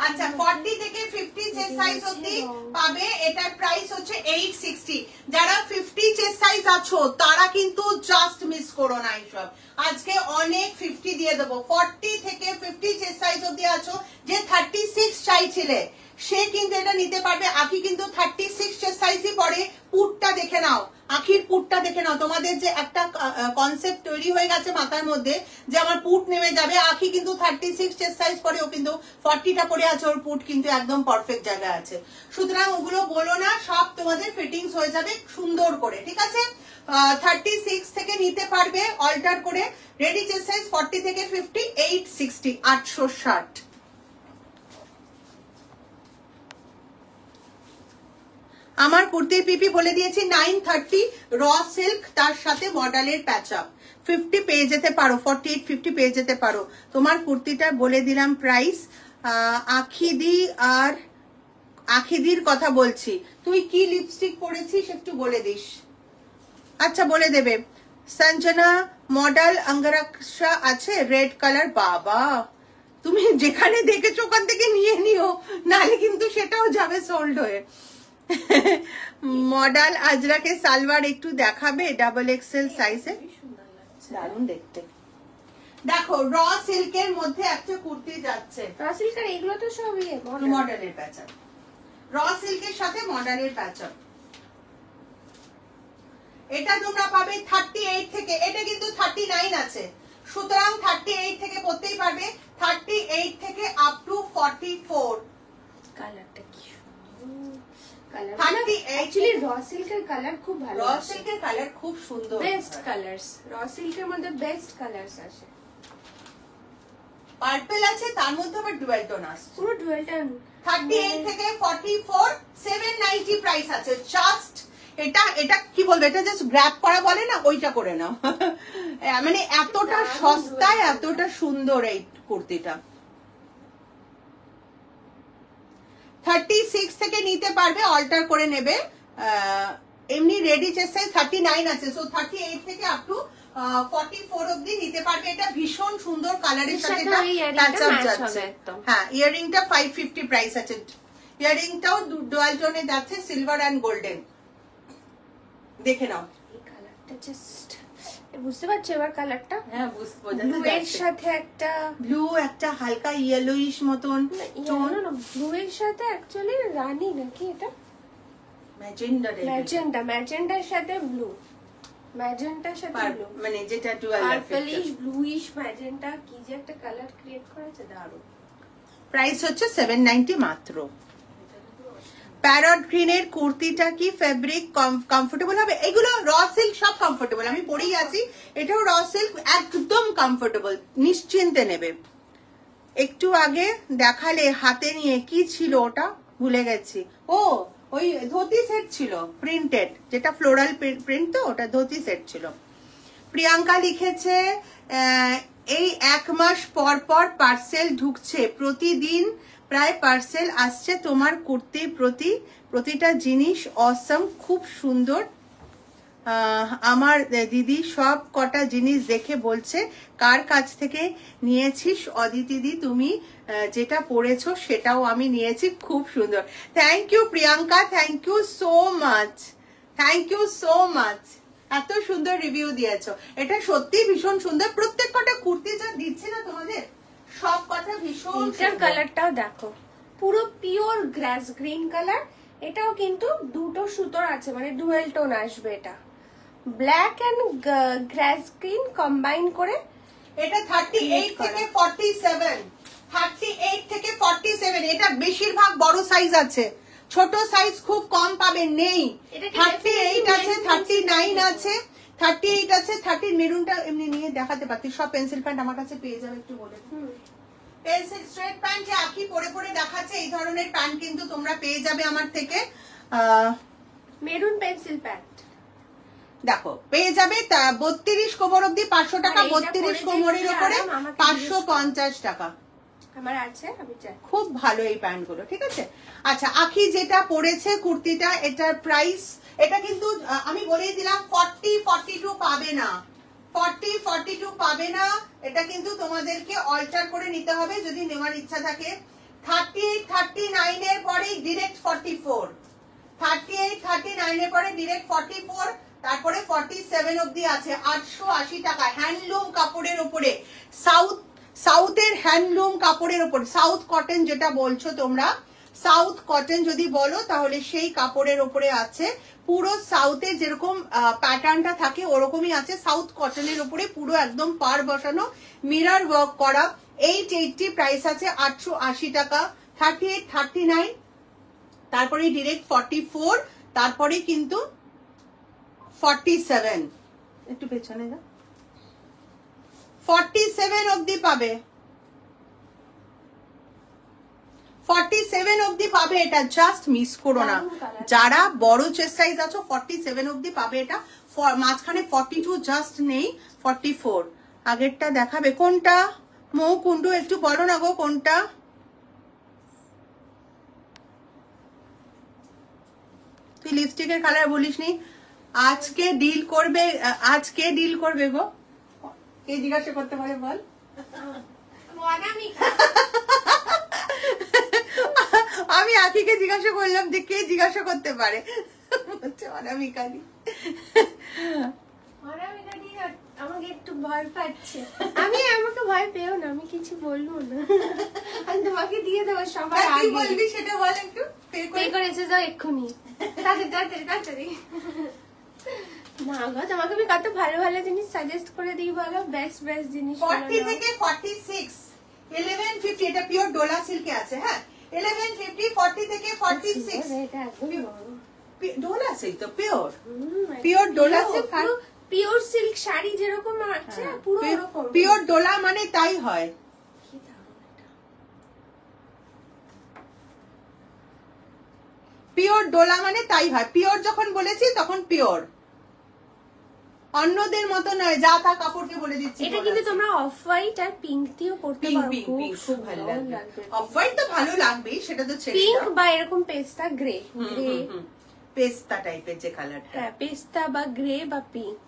আচ্ছা 40 থেকে 50 চেস্ট সাইজ অবধি পাবে। এটার প্রাইস হচ্ছে 860। যারা 50 চেস্ট সাইজ আছো তারা কিন্তু জাস্ট মিস করো না এইসব, আজকে অনেক 50 দিয়ে দেবো। 40 থেকে 50 চেস্ট সাইজ অবধি আছো, যে 36 চাইছিলে সে কিন্তু এটা নিতে পারবে। আখি কিন্তু 36 চেস্ট সাইজই পরে। পুটটা দেখে নাও, আখির পুটটা দেখে নাও। তোমাদের যে একটা কনসেপ্ট তৈরি হয়ে গেছে মাথার মধ্যে যে আমার পুট নেমে যাবে, আখি কিন্তু 36 চেস্ট সাইজ পরে, ও কিন্তু 40টা পরে আছে, ওর পুট কিন্তু একদম পারফেক্ট জায়গায় আছে। সুতরাং ওগুলো বলো না, সব তোমাদের ফিটিংস হয়ে যাবে সুন্দর করে, ঠিক আছে। 36 থেকে নিতে পারবে অল্টার করে। রেডি চেস্ট সাইজ 40 থেকে 50 860 860। আমার কুর্তির পিপি বলে দিয়েছি 930 র সিল্ক, তার সাথে মডেলের প্যাচ আপ। 50 পেয়ে যেতে পারো, 48 50 পেয়ে যেতে পারো। তোমার কুর্তিটা বলে দিলাম প্রাইস। আখিদির কথা বলছি, তুই কি লিপস্টিক পরেছিস একটু বলে দিস। আচ্ছা বলে দেবে। সঞ্জনা মডেল আঙ্গারাক্ষা আছে রেড কালার। বাবা তুমি যেখানে দেখেছো ওখান থেকে নিয়ে নিও, নাহলে কিন্তু সেটাও যাবে সোল্ড হয়ে। মডেল আজরাকে সালোয়ার একটু দেখাবে ডাবল এক্সেল সাইজে, দারুণ দেখতে। দেখো র সিল্কের মধ্যে একটা কুর্তি যাচ্ছে। র সিল্কের এগুলো তো সব মডেলের প্যাচার, র সিল্কের সাথে মডেলের প্যাচার। এটা তোমরা পাবে 38 থেকে, এটা কিন্তু 39 আছে, সুতরাং 38 থেকে পড়তেই পারবে। 38 থেকে আপ টু 44। কালারটা কি কালার খুব ভালো, র সিল্কের কালার খুব সুন্দর, বেস্ট কালারস। র সিল্কের মধ্যে বেস্ট কালারস আছে। পার্পল আছে, তার মধ্যে আবার ডুয়াল টোন আছে, পুরো ডুয়াল টোন। 38 থেকে 44 790 প্রাইস আছে। জাস্ট এটা কি বলবো, এটা জাস্ট গ্র্যাব করা বলে না, ওইটা করে নাও। মানে এতটা সস্তায় এতটা সুন্দর এই কুর্তিটা। 36 থেকে নিতে পারবে, অল্টার করে নেবে। এমনি রেডি চেস্ট সাইজ 39 আছে, সো 38 থেকে আপ টু 44 অবধি নিতে পারবে। এটা ভীষণ সুন্দর কালারের সাথে এটা টাচ আপ যাচ্ছে। হ্যাঁ, ইয়ারিংটা 550 প্রাইস আছে। ইয়ারিংটাও ডুয়াল টোনে যাচ্ছে, সিলভার এন্ড গোল্ডেন। দেখে নাও এই কালারটা, জাস্ট বুঝতে পারছো এবার কালারটা? হ্যাঁ, বুঝতে ব্লু এর সাথে একটা ব্লু, একটা হালকা ইয়েলোইশ মতন টোন। না, ব্লু এর সাথে অ্যাকচুয়ালি রানী নাকি এটা? ম্যাজেন্ডা, ম্যাজেন্ডার সাথে ব্লু, ম্যাজেন্টার সাথে ব্লু, মানে যেটা ডুয়াল পার্পলিশ ব্লুইশ ম্যাজেন্টা, কি যে একটা কালার ক্রিয়েট করেছে, দারুণ। প্রাইস হচ্ছে 790 মাত্র। প্যারট গ্রিনের কুর্তিটা কি ফেব্রিক কমফোর্টেবল হবে? এগুলো র সিল্ক, সব কমফোর্টেবল, আমি পরেই আছি। এটাও র সিল্ক, একদম কমফোর্টেবল, নিশ্চিন্তে নেবে। একটু আগে দেখালে হাতে নিয়ে, কি ছিল ওটা ভুলে গেছি। ও, ওই ধুতি সেট ছিল প্রিন্টেড, যেটা ফ্লোরাল প্রিন্ট, তো ওটা ধুতি সেট ছিল। প্রিয়াঙ্কা লিখেছে এই 1 মাস পর পর পার্সেল ঢুকছে, প্রতিদিন প্রায় পার্সেল আসছে তোমার কুর্তির প্রতিটা জিনিস অসম, খুব সুন্দর। আমার দিদি সব কটা জিনিস দেখে বলছে কার কাছ থেকে নিয়েছিস অদিতি দি, তুমি যেটা পরেছো সেটাও আমি নিয়েছি, খুব সুন্দর। Thank you Priyanka, thank you so much, thank you so much. এত সুন্দর রিভিউ দিয়েছো, এটা সত্যি ভীষণ সুন্দর। প্রত্যেক কটা কুর্তি যা দিচ্ছে না তোমাদের, সব কটা ভীষণ সুন্দর। কালারটাও দেখো, পুরো পিওর গ্রাস গ্রিন কালার। এটাও কিন্তু দুটো সুতোর আছে, মানে ডুয়েল টোন আসবে। এটা black and grass green combine করে। এটা 38 থেকে 47, 38 থেকে 47। এটা বেশিরভাগ বড় সাইজ আছে, ছোট সাইজ খুব কম পাবেন, নেই। 38 আছে, 39 আছে, 38 আছে, 30 মেরুনটা এমনি নিয়ে দেখাতে পারতি। সব পেন্সিল প্যান্ট আমার কাছে পেয়ে যাবে, একটু বলে। পেন্সিল স্ট্রেট প্যান্ট যে আঁকি পরে পরে দেখাচ্ছে, এই ধরনের প্যান্ট কিন্তু তোমরা পেয়ে যাবে আমার থেকে। মেরুন পেন্সিল প্যান্ট দেখো পেয়ে যাবে 32 কোমর অব্দি 500 টাকা, 32 কোমরের উপরে 550 টাকা। আমার আছে, আমি চাই। খুব ভালো এই প্যান্ট গুলো, ঠিক আছে। আচ্ছা, আখি যেটা পরেছে কুর্তিটা, এটার প্রাইস, এটা কিন্তু আমি বলেই দিলাম 40-42 পাবে না, 40-42 পাবে না। এটা কিন্তু তোমাদেরকে অল্টার করে নিতে হবে যদি নেওয়ার ইচ্ছা থাকে। 38-39 এর পরে ডিরেক্ট 44, 38-39 এর পরে ডিরেক্ট 44, তারপরে 47 অব্দি আছে 880 টাকা। হ্যান্ডলুম কাপড়ের উপরে, সাউথের হ্যান্ডলুম কাপড়ের উপর, সাউথ কটন যেটা বলছো তোমরা, সাউথ কটন যদি বলো তাহলে সেই কাপড়ের উপরে আছে। পুরো সাউথে যেরকম প্যাটার্নটা থাকে ওরকমই আছে, সাউথ কটনের উপরে পুরো একদম পার বসানো, মিরর ওয়ার্ক করা। 880 প্রাইস আছে, 880 টাকা। 38-39, তারপরে ডিরেক্ট 44, তারপরে কিন্তু 47, একটু পেছনে যা, 47 অবধি পাবে, 47 অবধি পাবে। এটা জাস্ট মিস করো না, যারা বড় চেস্ট সাইজ আছো 47 অবধি পাবে এটা। মাঝখানে 42 জাস্ট নেই, 44। আগেরটা দেখাবে কোনটা? মৌ কুন্ডু একটু বলো না গো, কোনটা? তুই লিপস্টিকের কালার বলিস নি। আজকে ডিল করবে, আজকে ডিল করবে গো, কে জিজ্ঞাসা করতে পারে বল? আমি আখিকে জিজ্ঞাসা করলাম যে কে জিজ্ঞাসা করতে পারে, বলছে অনামিকাদি। আমাকে একটু ভয় পাচ্ছে। আমাকে ভয় পেও না, আমি কিছু বলবো না, আমি তোমাকে দিয়ে দেবো সবার আগে। বলবি সেটা বল একটু। পে করেছে যাও এক্ষুনি, তাড়াতাড়ি। না গো, তোমাকে আমি কত ভালো ভালো জিনিস সাজেস্ট করে দিই বলো, বেস্ট জিনিস। 40 থেকে 46, 1150, এটা পিওর ডোলা সিল্কে আছে। হ্যাঁ, 1150, 40 থেকে 46, এটা একদম ডোলা সিল্ক তো pure Dola silk. Pure silk sari যেরকম আছে পুরো ওরকম। পিওর ডোলা মানে তাই হয়। পিওর ডোলা মানে তাই হয়, পিওর যখন বলেছি তখন পিওর, অন্যদের মতো নয় যা তা কাপড়কে বলে দিচ্ছি। এটা কিন্তু তোমরা অফ হোয়াইট আর পিঙ্ক দিয়েও পরতে পারো, খুব ভালো লাগবে। অফ হোয়াইট তো ভালো লাগবে, সেটা তো ছেড়ে পিঙ্ক বা এরকম পেস্তা গ্রে, পেস্তা টাইপের যে কালারটা, হ্যাঁ পেস্তা বা গ্রে বা পিঙ্ক।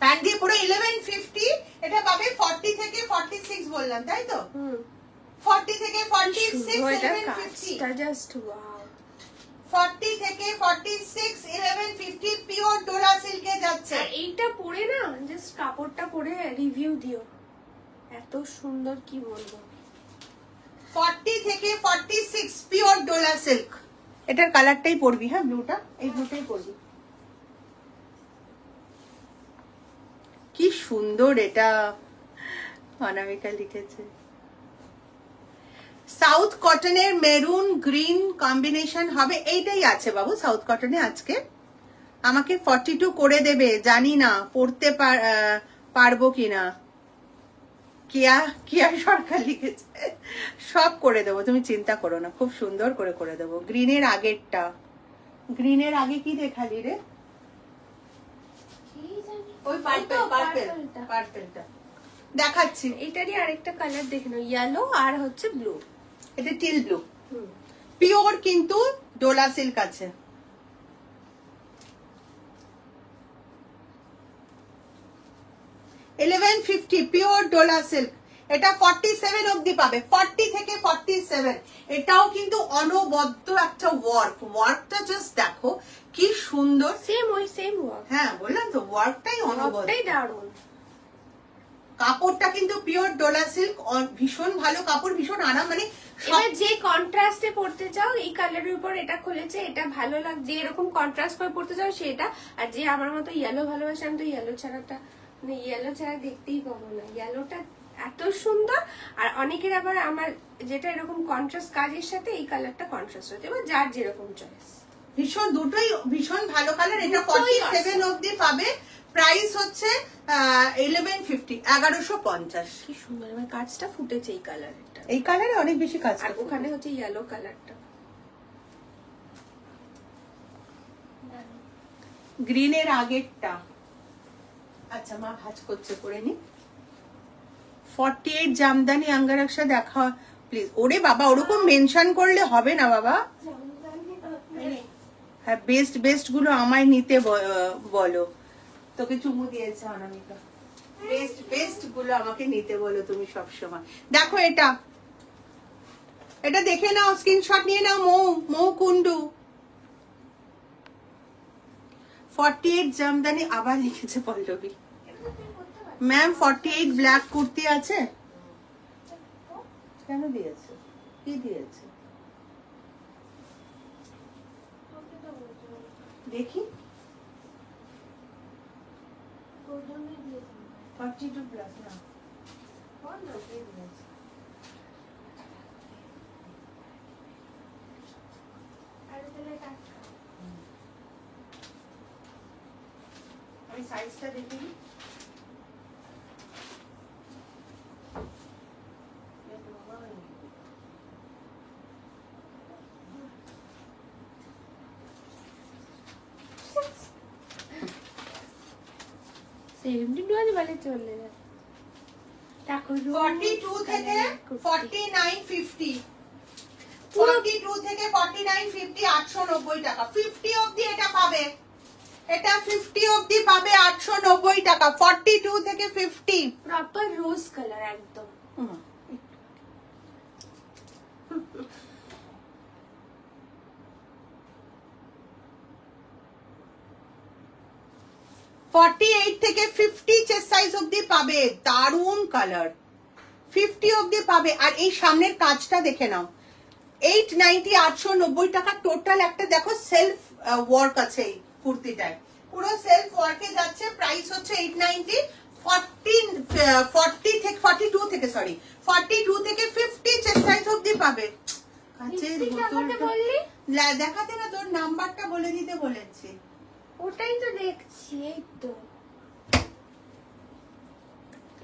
প্যান্ট দিয়ে পুরো 1150, এটা পাবে 40 থেকে 46 বললাম তাই তো? 40 থেকে 46 1150, জাস্ট ওয়াও। 40 থেকে 46 1150 পিওর ডোলা সিল্কে যাচ্ছে। আর এইটা পরে না জাস্ট কাপড়টা পরে রিভিউ দিও, এত সুন্দর কি বলবো। 40 থেকে 46 পিওর ডোলা সিল্ক। এটার কালারটাই পরবি, হ্যাঁ ব্লুটা, এই ব্লুটাই পরবি। কি সুন্দর এটা, অনামিকা লিখেছে। সাউথ কটনের মেরুন গ্রিন কম্বিনেশন হবে, এইটাই আছে বাবু সাউথ কটনে আজকে। আমাকে 42 করে দেবে, জানি না পড়তে পারবো কিনা। কিয়া সরকার লিখেছে, সব করে দেবো তুমি চিন্তা করো না, খুব সুন্দর করে দেবো। গ্রিনের আগেরটা, গ্রিনের আগে কি দেখালি রে? ওই পার্পেলটা দেখাচ্ছি। এটারই আরেকটা কালার দেখে নাও, ইয়েলো আর হচ্ছে ব্লু। এটা টিল ব্লু, পিওর কিন্তু ডোলা সিল্ক আছে। $1150 পিওর ডোলা সিল্ক। এটা 47 অবধি পাবে, 40 থেকে 47। এটাও কিন্তু অনবদ্য একটা ওয়ার্কটা জাস্ট দেখো কি সুন্দর। Same work. হ্যাঁ বললাম তো ওয়ার্কটাই অনবদ্য, দারুণ। কাপড়টা কিন্তু পিওর ডোলা সিল্ক, ভীষণ ভালো কাপড়, ভীষণ আরাম। মানে এবার যে কন্ট্রাস্টে পড়তে চাও এই কালারের উপর এটা খুলেছে, এটা ভালো লাগছে, এরকম কন্ট্রাস্ট করে পড়তে চাও সেটা। আর যে আমার মতো ইয়েলো ভালোবাসে, আমি তো ইয়েলো ছাড়াটা মানে ইয়েলো ছাড়া দেখতেই পাবো না। ইয়েলোটা এত সুন্দর। আর অনেকের আবার আমার যেটা এরকম কন্ট্রাস্ট কাজের সাথে এই কালারটা কন্ট্রাস্ট হচ্ছে, এবার যার যেরকম চয়েস। ভীষণ দুটোই ভীষণ ভালো কালার। এটা 47 অবধি পাবে, প্রাইস হচ্ছে 1150, 1150। কি সুন্দর, আমার কাজটা ফুটেছে এই কালারটা, এই কালারে অনেক বেশি কাজ। আর ওখানে হচ্ছে ইয়েলো কালারটা, গ্রিনের আগেরটা। আচ্ছা মা ভাঁজ করছে, করে নি। 48 জামদানি আঙ্গারক্ষা দেখা প্লিজ। ওরে বাবা ওরকম মেনশন করলে হবে না বাবা। হ্যাঁ বেস্ট গুলো আমায় নিতে বলো। তোকে চুমু দিয়েছে অনামিকা। বেস্ট গুলো আমাকে নিতে বলো তুমি সব সময়। দেখো এটা দেখে নাও, স্ক্রিনশট নিয়ে নাও। মৌ কুন্ডু 48 জামদানি আবার লিখেছে পল্লবী। ম্যাম 48 ব্ল্যাক কুর্তি আছে? কেন দিয়েছে, কি দিয়েছে দেখি। 42 প্লাস না, আমি সাইজটা দেখি। চলে যায় 42 থেকে 4950, 42 থেকে 4950, 890 টাকা। 50 অবধি এটা পাবে, এটা 50 অবধি পাবে 890 টাকা। 42 থেকে 50 প্রপার রোজ কালার একদম। 48 থেকে 50 চেস্ট সাইজ অবধি পাবে, দারুন কালার। 50 অবধি পাবে। আর এই সামনের কাজটা দেখে নাও, 890, 890 টাকা টোটাল। একটা দেখো সেলফ ওয়ার্ক আছে এই কুর্তিটায়, পুরো সেলফ ওয়ার্কে যাচ্ছে। প্রাইস হচ্ছে 890। 42 থেকে 50 চেস্ট সাইজ অবধি পাবে। কাচের বোতলটা দেখাতে না, তোর নাম্বারটা বলে দিতে বলেছি। ওটাই তো দেখছি, এই তো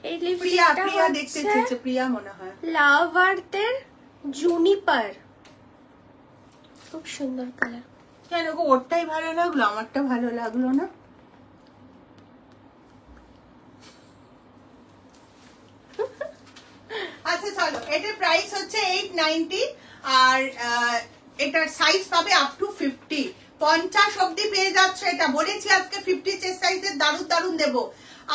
এই প্রিয়া দেখতে চেয়েছে, প্রিয়া মনে হয়। লাভ আর্থের জুনিপার, খুব সুন্দর কালার। কেন গো, ওরটাই ভালো লাগলো, আমারটা ভালো লাগলো না? আচ্ছা চলো, এটার প্রাইস হচ্ছে 890 আর এটার সাইজ পাবে আপ টু 50। 50 অব্দি পেয়ে যাচ্ছে। এটা বলেছি আজকে 50 চেস্ট সাইজের দারুণ দারুণ দেবো।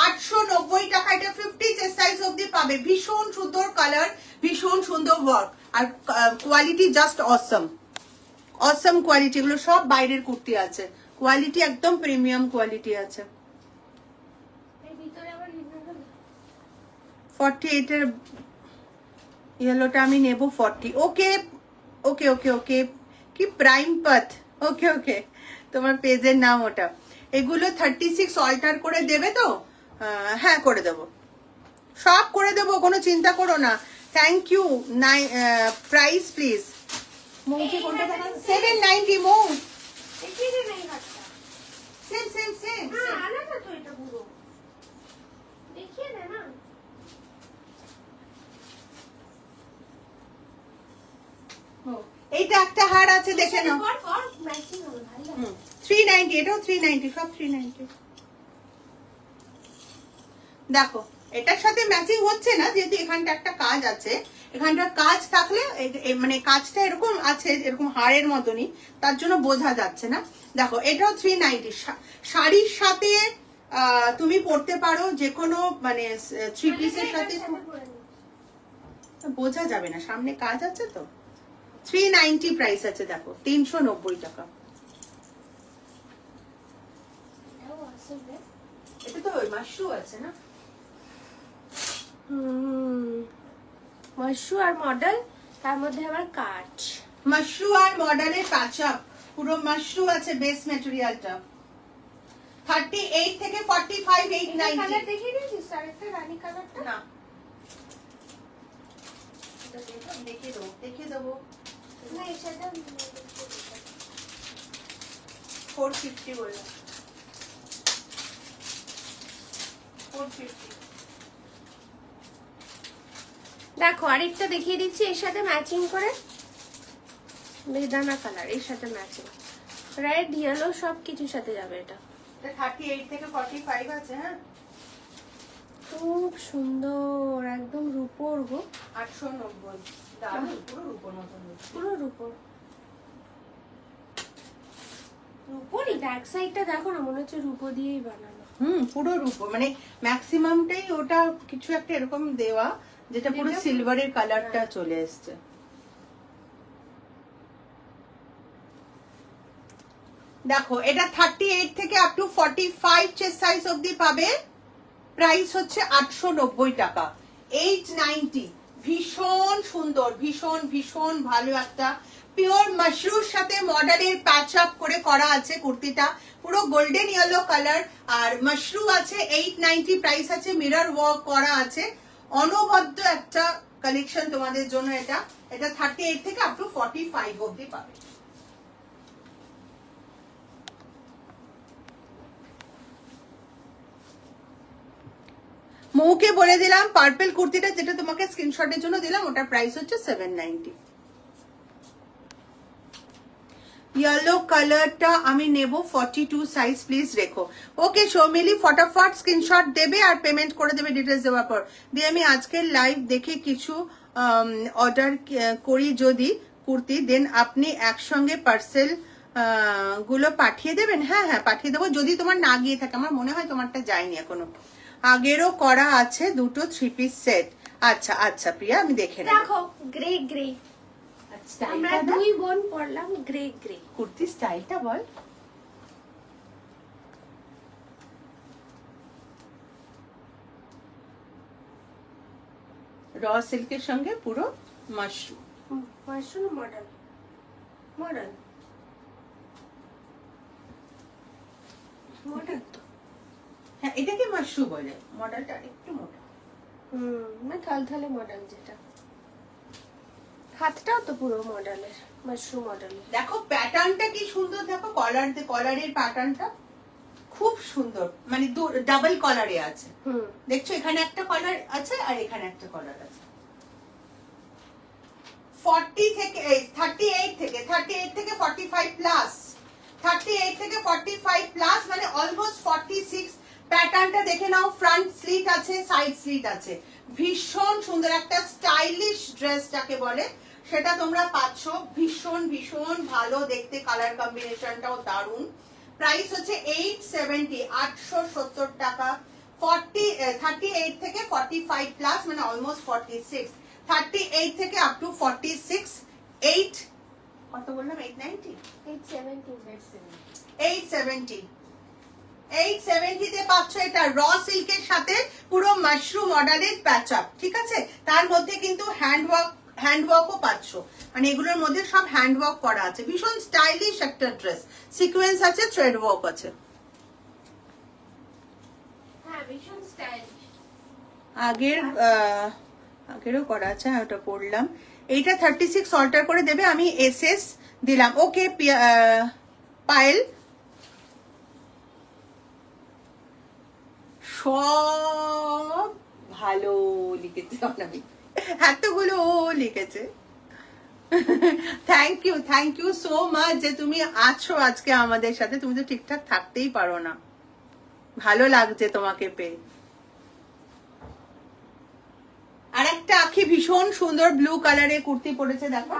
890 টাকা, এটা 50 চেস্ট সাইজ অব্দি পাবে। ভীষণ সুন্দর কালার, ভীষণ সুন্দর ওয়ার্ক, আর কোয়ালিটি জাস্ট অসম অসম কোয়ালিটি। এগুলো সব বাইরের কুর্তি আছে, কোয়ালিটি একদম প্রিমিয়াম কোয়ালিটি আছে। 48 এর ইয়েলোটা আমি নেব 40। ওকে ওকে ওকে ওকে, কি প্রাইম পাথ, ওকে ওকে, তোমার পেজের নাম ওটা। এগুলো 36 অল্টার করে দেবে তো? হ্যাঁ করে দেবো, সব করে দেবো, কোনো চিন্তা করো না। Thank you. Price please. মৌকে কোনটা দেখান? 790 মৌ। Same same same. আলাদা তো এটা পুরো, দেখিয়ে দে না। এইটা একটা হার আছে, দেখে নাও। ম্যাচিং হবে ভালো। 390, এটাও 390, সব 390। দেখো এটার সাথে ম্যাচিং হচ্ছে না, যেহেতু এখানটা একটা কাজ আছে। এখানটার কাজ থাকলে মানে কাজটা এরকম আছে, এরকম হাড়ের মতনই, তার জন্য বোঝা যাচ্ছে না। দেখো এটাও 390। শাড়ির সাথে তুমি পরতে পারো, যে কোনো মানে 3 পিসের সাথে বোঝা যাবে না, সামনে কাজ আছে তো। 390 প্রাইস আছে। দেখো 390 টাকা। এটা তো মাশরু আছে না, মাশরু আর মডেল, তার মধ্যে আবার কাজ। মাশরু আর মডেলের প্যাচআপ, পুরো মাশরু আছে বেস ম্যাটেরিয়ালটা। 38 থেকে 45 890। কালার দেখিয়ে দিয়েছিস আরেকটা রানী কালারটা? না এটা দেখিয়ে দেবো, দেখিয়ে দেবো। না এটা 450 বললাম, 450। দেখো আরেকটা দেখিয়ে দিচ্ছি এর সাথে ম্যাচিং করে, বেদানা কালার, এর সাথে ম্যাচিং, রেড ইয়েলো সব কিছুর সাথে যাবে এটা। 38 থেকে 45 আছে। হ্যাঁ খুব সুন্দর, একদম রূপোর গো। 890, দারুণ, পুরো রূপোর মতন, পুরো রূপোর। রূপোরই ব্যাক সাইডটা দেখো না, মনে হচ্ছে রূপো দিয়েই বানানো। পুরো রূপো, মানে ম্যাক্সিমামটাই ওটা কিছু একটা এরকম দেওয়া, যেটা পুরো সিলভারের কালারটা চলে এসছে। দেখো এটা 38 থেকে আপ টু 45 চেস্ট সাইজ অবধি পাবে। প্রাইস হচ্ছে 890 টাকা। 890। ভীষণ সুন্দর, ভীষণ ভীষণ ভালো একটা পিওর মাশরুর সাথে মডেলের প্যাচ আপ করে করা আছে কুর্তিটা, পুরো গোল্ডেন ইয়েলো কালার, আর মাশরু আছে। 890 প্রাইস আছে, মিরর ওয়ার্ক করা আছে, অনবদ্য একটা কালেকশন তোমাদের জন্য। এটা 38 থেকে আপ টু 45 অবধি পাবে। মৌকে বলে দিলাম পার্পল কুর্তিটা, যেটা তোমাকে স্ক্রিনশটের জন্য দিলাম, ওটার প্রাইস হচ্ছে 790। येलो কালারটা আমি নেব 42 সাইজ, প্লিজ রেখো। ওকে সৌমিলি, ফটাফট স্ক্রিনশট দেবে আর পেমেন্ট করে দেবে ডিটেলস দেওয়ার পর। দিয়ে আমি আজকের লাইভ দেখে কিছু অর্ডার করি যদি কুর্তি, দেন আপনি একসঙ্গে পার্সেল গুলো পাঠিয়ে দেবেন। হ্যাঁ হ্যাঁ পাঠিয়ে দেবো, যদি তোমার না গিয়ে থাকে। আমার মনে হয় তোমারটা যায়নি এখনো। আগেরও করা আছে দুটো 3 পিস সেট। আচ্ছা আচ্ছা প্রিয়া, আমি দেখে নেব। দেখো গ্রে গ্রে, আমরা দুই বোন পরলাম গ্রে গ্রে। কুর্তি স্টাইলটা বল। র সিল্কের সঙ্গে পুরো mushroom. Mushroom model, model model তো। হ্যাঁ এটাকে মাশরুম বলে, মডেলটা একটু মোটা। মানে থালথালে মডেল, যেটা হাতটাও তো পুরো মডেলের, মাশরুম মডেলের। দেখো প্যাটার্নটা কি সুন্দর, দেখো কলারের প্যাটার্নটা খুব সুন্দর, মানে ডাবল কলারে আছে। দেখছো এখানে একটা কলার আছে আর এখানে একটা কলার আছে। 38 থেকে 45 প্লাস, 38 থেকে 45 প্লাস, মানে অলমোস্ট 46। প্যাটার্নটা দেখে নাও, ফ্রন্ট স্লিট আছে, সাইড স্লিট আছে, ভীষণ সুন্দর একটা স্টাইলিশ ড্রেস যাকে বলে। সেটা তোমরা পাচ্ছ। ভীষণ ভীষণ ভালো দেখতে, কালার কম্বিনেশনটাও দারুণ। প্রাইস হচ্ছে 870, 870 টাকা। 38 থেকে 45 প্লাস, মানে অলমোস্ট 46, 38 থেকে আপ টু 46, 8 কত বললাম, 890, 870 তে পাচ্ছ। এটা র সিল্কের সাথে পুরো মাশরুম অর্ডারের প্যাচ আপ, ঠিক আছে। তার মধ্যে কিন্তু হ্যান্ডওয়ার্কও পাচ্ছ, মানে এগুলোর মধ্যে সব হ্যান্ডওয়ার্ক করা আছে। ভীষণ স্টাইলিশ একটা ড্রেস, সিকোয়েন্স আছে, থ্রেড ওয়ার্ক আছে। হ্যাঁ ভীষণ স্টাইলিশ। আগেরও করা আছে, ওটা পরলাম। এইটা 36 অল্টার করে দেবে, আমি এসএস দিলাম। ওকে পায়েল, সব ভালো লিখেছে অনামিক, এতগুলো ও লিখেছে। থ্যাংক ইউ সো মাচ যে তুমি আছো আজকে আমাদের সাথে। তুমি তো ঠিকঠাক থাকতেই পারো না, ভালো লাগছে তোমাকে পেয়ে। আর একটা আখি ভীষণ সুন্দর ব্লু কালারে কুর্তি পরেছে, দেখো।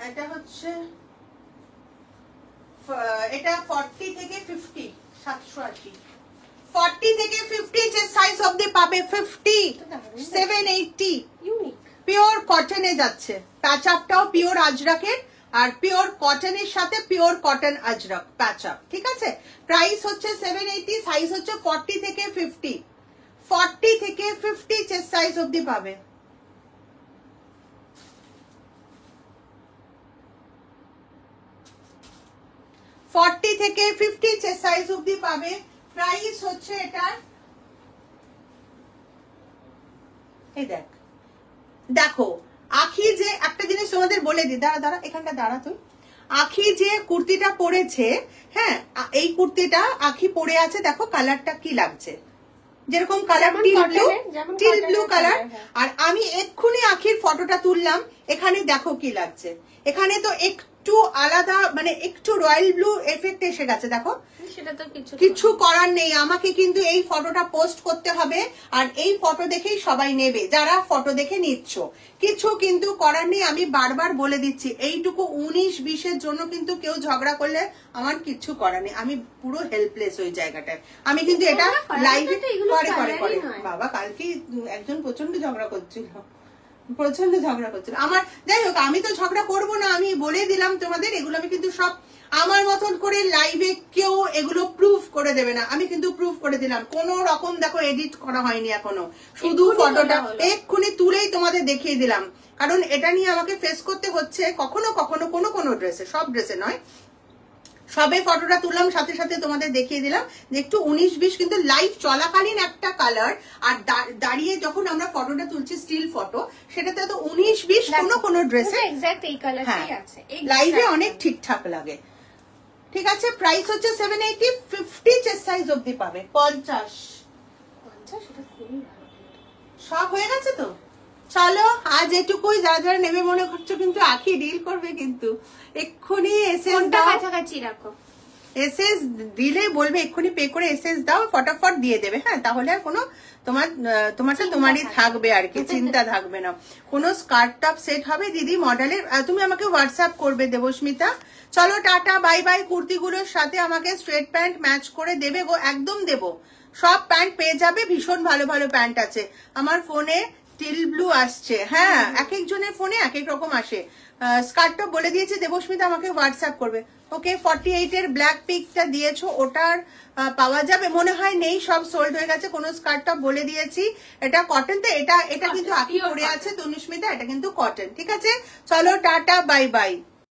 এটা হচ্ছে এটা 40 থেকে 50, 780, 40 থেকে 50 যে সাইজ অবধি পাবে। 50, 780, ইউনিক পিওর কটনে যাচ্ছে। প্যাচ আপটাও পিওর আজরাকের, আর পিওর কটনের সাথে pure cotton Ajrak patch up, ঠিক আছে। প্রাইস হচ্ছে 780, সাইজ হচ্ছে 40 থেকে 50, 40 থেকে 50 চেস্ট সাইজ অবধি পাবে। থেকে 50 চেস্ট সাইজ অবধি পাবে। প্রাইস হচ্ছে এটার, এই দেখো আখি যে একটা জিনিস তোমাদের বলে দিই, দাঁড়া এখানটা দাঁড়া তুই। আখি যে কুর্তিটা পরেছে, হ্যাঁ এই কুর্তিটা আখি পরে আছে, দেখো কালারটা কি লাগছে, যেরকম কালার টিল ব্লু কালার। আর আমি এক্ষুনি আখির ফটোটা তুললাম, এখানে দেখো কি লাগছে। এখানে তো একটু আলাদা, মানে একটু রয়্যাল ব্লু এফেক্ট এসে গেছে, দেখো। সেটা তো কিছু করার নেই, আমাকে কিন্তু এই ফটোটা পোস্ট করতে হবে, আর এই ফটো দেখেই সবাই নেবে যারা ফটো দেখে নিচ্ছ। কিছু কিন্তু করার নেই, আমি বারবার বলে দিচ্ছি। এইটুকু 19-20 জন্য কিন্তু কেউ ঝগড়া করলে আমার কিছু করার নেই, আমি পুরো হেল্পলেস ওই জায়গাটায়। আমি কিন্তু এটা লাইভে করে বাবা, কালকে একজন প্রচন্ড ঝগড়া করছিল, আমার। যাই হোক, আমি তো ঝগড়া করবো না, আমি বলে দিলাম তোমাদের। এগুলো আমি কিন্তু সব আমার মতন করে লাইভে কেউ এগুলো প্রুফ করে দেবে না, আমি কিন্তু প্রুফ করে দিলাম। কোন রকম দেখো এডিট করা হয়নি এখনো, শুধু ফটোটা এক্ষুনি তুলেই তোমাদের দেখিয়ে দিলাম। কারণ এটা নিয়ে আমাকে ফেস করতে হচ্ছে কখনো কখনো, কোনো ড্রেসে, সব ড্রেসে নয়। সবে ফটোটা তুললাম, সাথে সাথে তোমাদের দেখিয়ে দিলাম যে একটু 19-20 কিন্তু লাইভ চলাকালীন একটা কালার, আর দাঁড়িয়ে যখন আমরা ফটোটা তুলছি স্টিল ফটো, সেটাতে তো 19-20 কোনো ড্রেসে লাইভে অনেক ঠিকঠাক লাগে, ঠিক আছে। প্রাইস হচ্ছে 780, 50 চেস্ট সাইজ অবধি পাবে। 50 সব হয়ে গেছে তো। চলো আজ এটুকুই, যারা যারা নেবে মনে করছো কিন্তু আখি ডিল করবে, কিন্তু এক্ষুনি কাছাকাছি রাখো, এসএস দিলে বলবে এক্ষুনি পে করে এসএস দাও, ফটাফট দিয়ে দেবে। হ্যাঁ, তাহলে আর কোনো তোমারটা তোমারই থাকবে আর কি, চিন্তা থাকবে না। কোনো স্কার্ট টপ সেট হবে দিদি মডেলের, তুমি আমাকে হোয়াটসঅ্যাপ করবে দেবস্মিতা। চলো টাটা, বাই বাই। কুর্তিগুলোর সাথে আমাকে স্ট্রেট প্যান্ট ম্যাচ করে দেবে গো, একদম দেবো। সব প্যান্ট পেয়ে যাবে, ভীষণ ভালো ভালো প্যান্ট আছে। আমার ফোনে টিল ব্লু আসছে, হ্যাঁ এক একজনের ফোনে এক এক রকম আসে। স্কার্ট টপ বলে দিয়েছে দেবস্মিতা, আমাকে হোয়াটসঅ্যাপ করবে। ওকে, 48 এর ব্ল্যাক পিকটা দিয়েছো, ওটার পাওয়া যাবে মনে হয়, নেই, সব সোল্ড হয়ে গেছে। কোনো স্কার্ট টপ বলে দিয়েছি, এটা কটন তো, এটা কিন্তু আঁকি পড়ে আছে তনুস্মিতা, এটা কিন্তু কটন, ঠিক আছে। চলো টাটা, বাই বাই।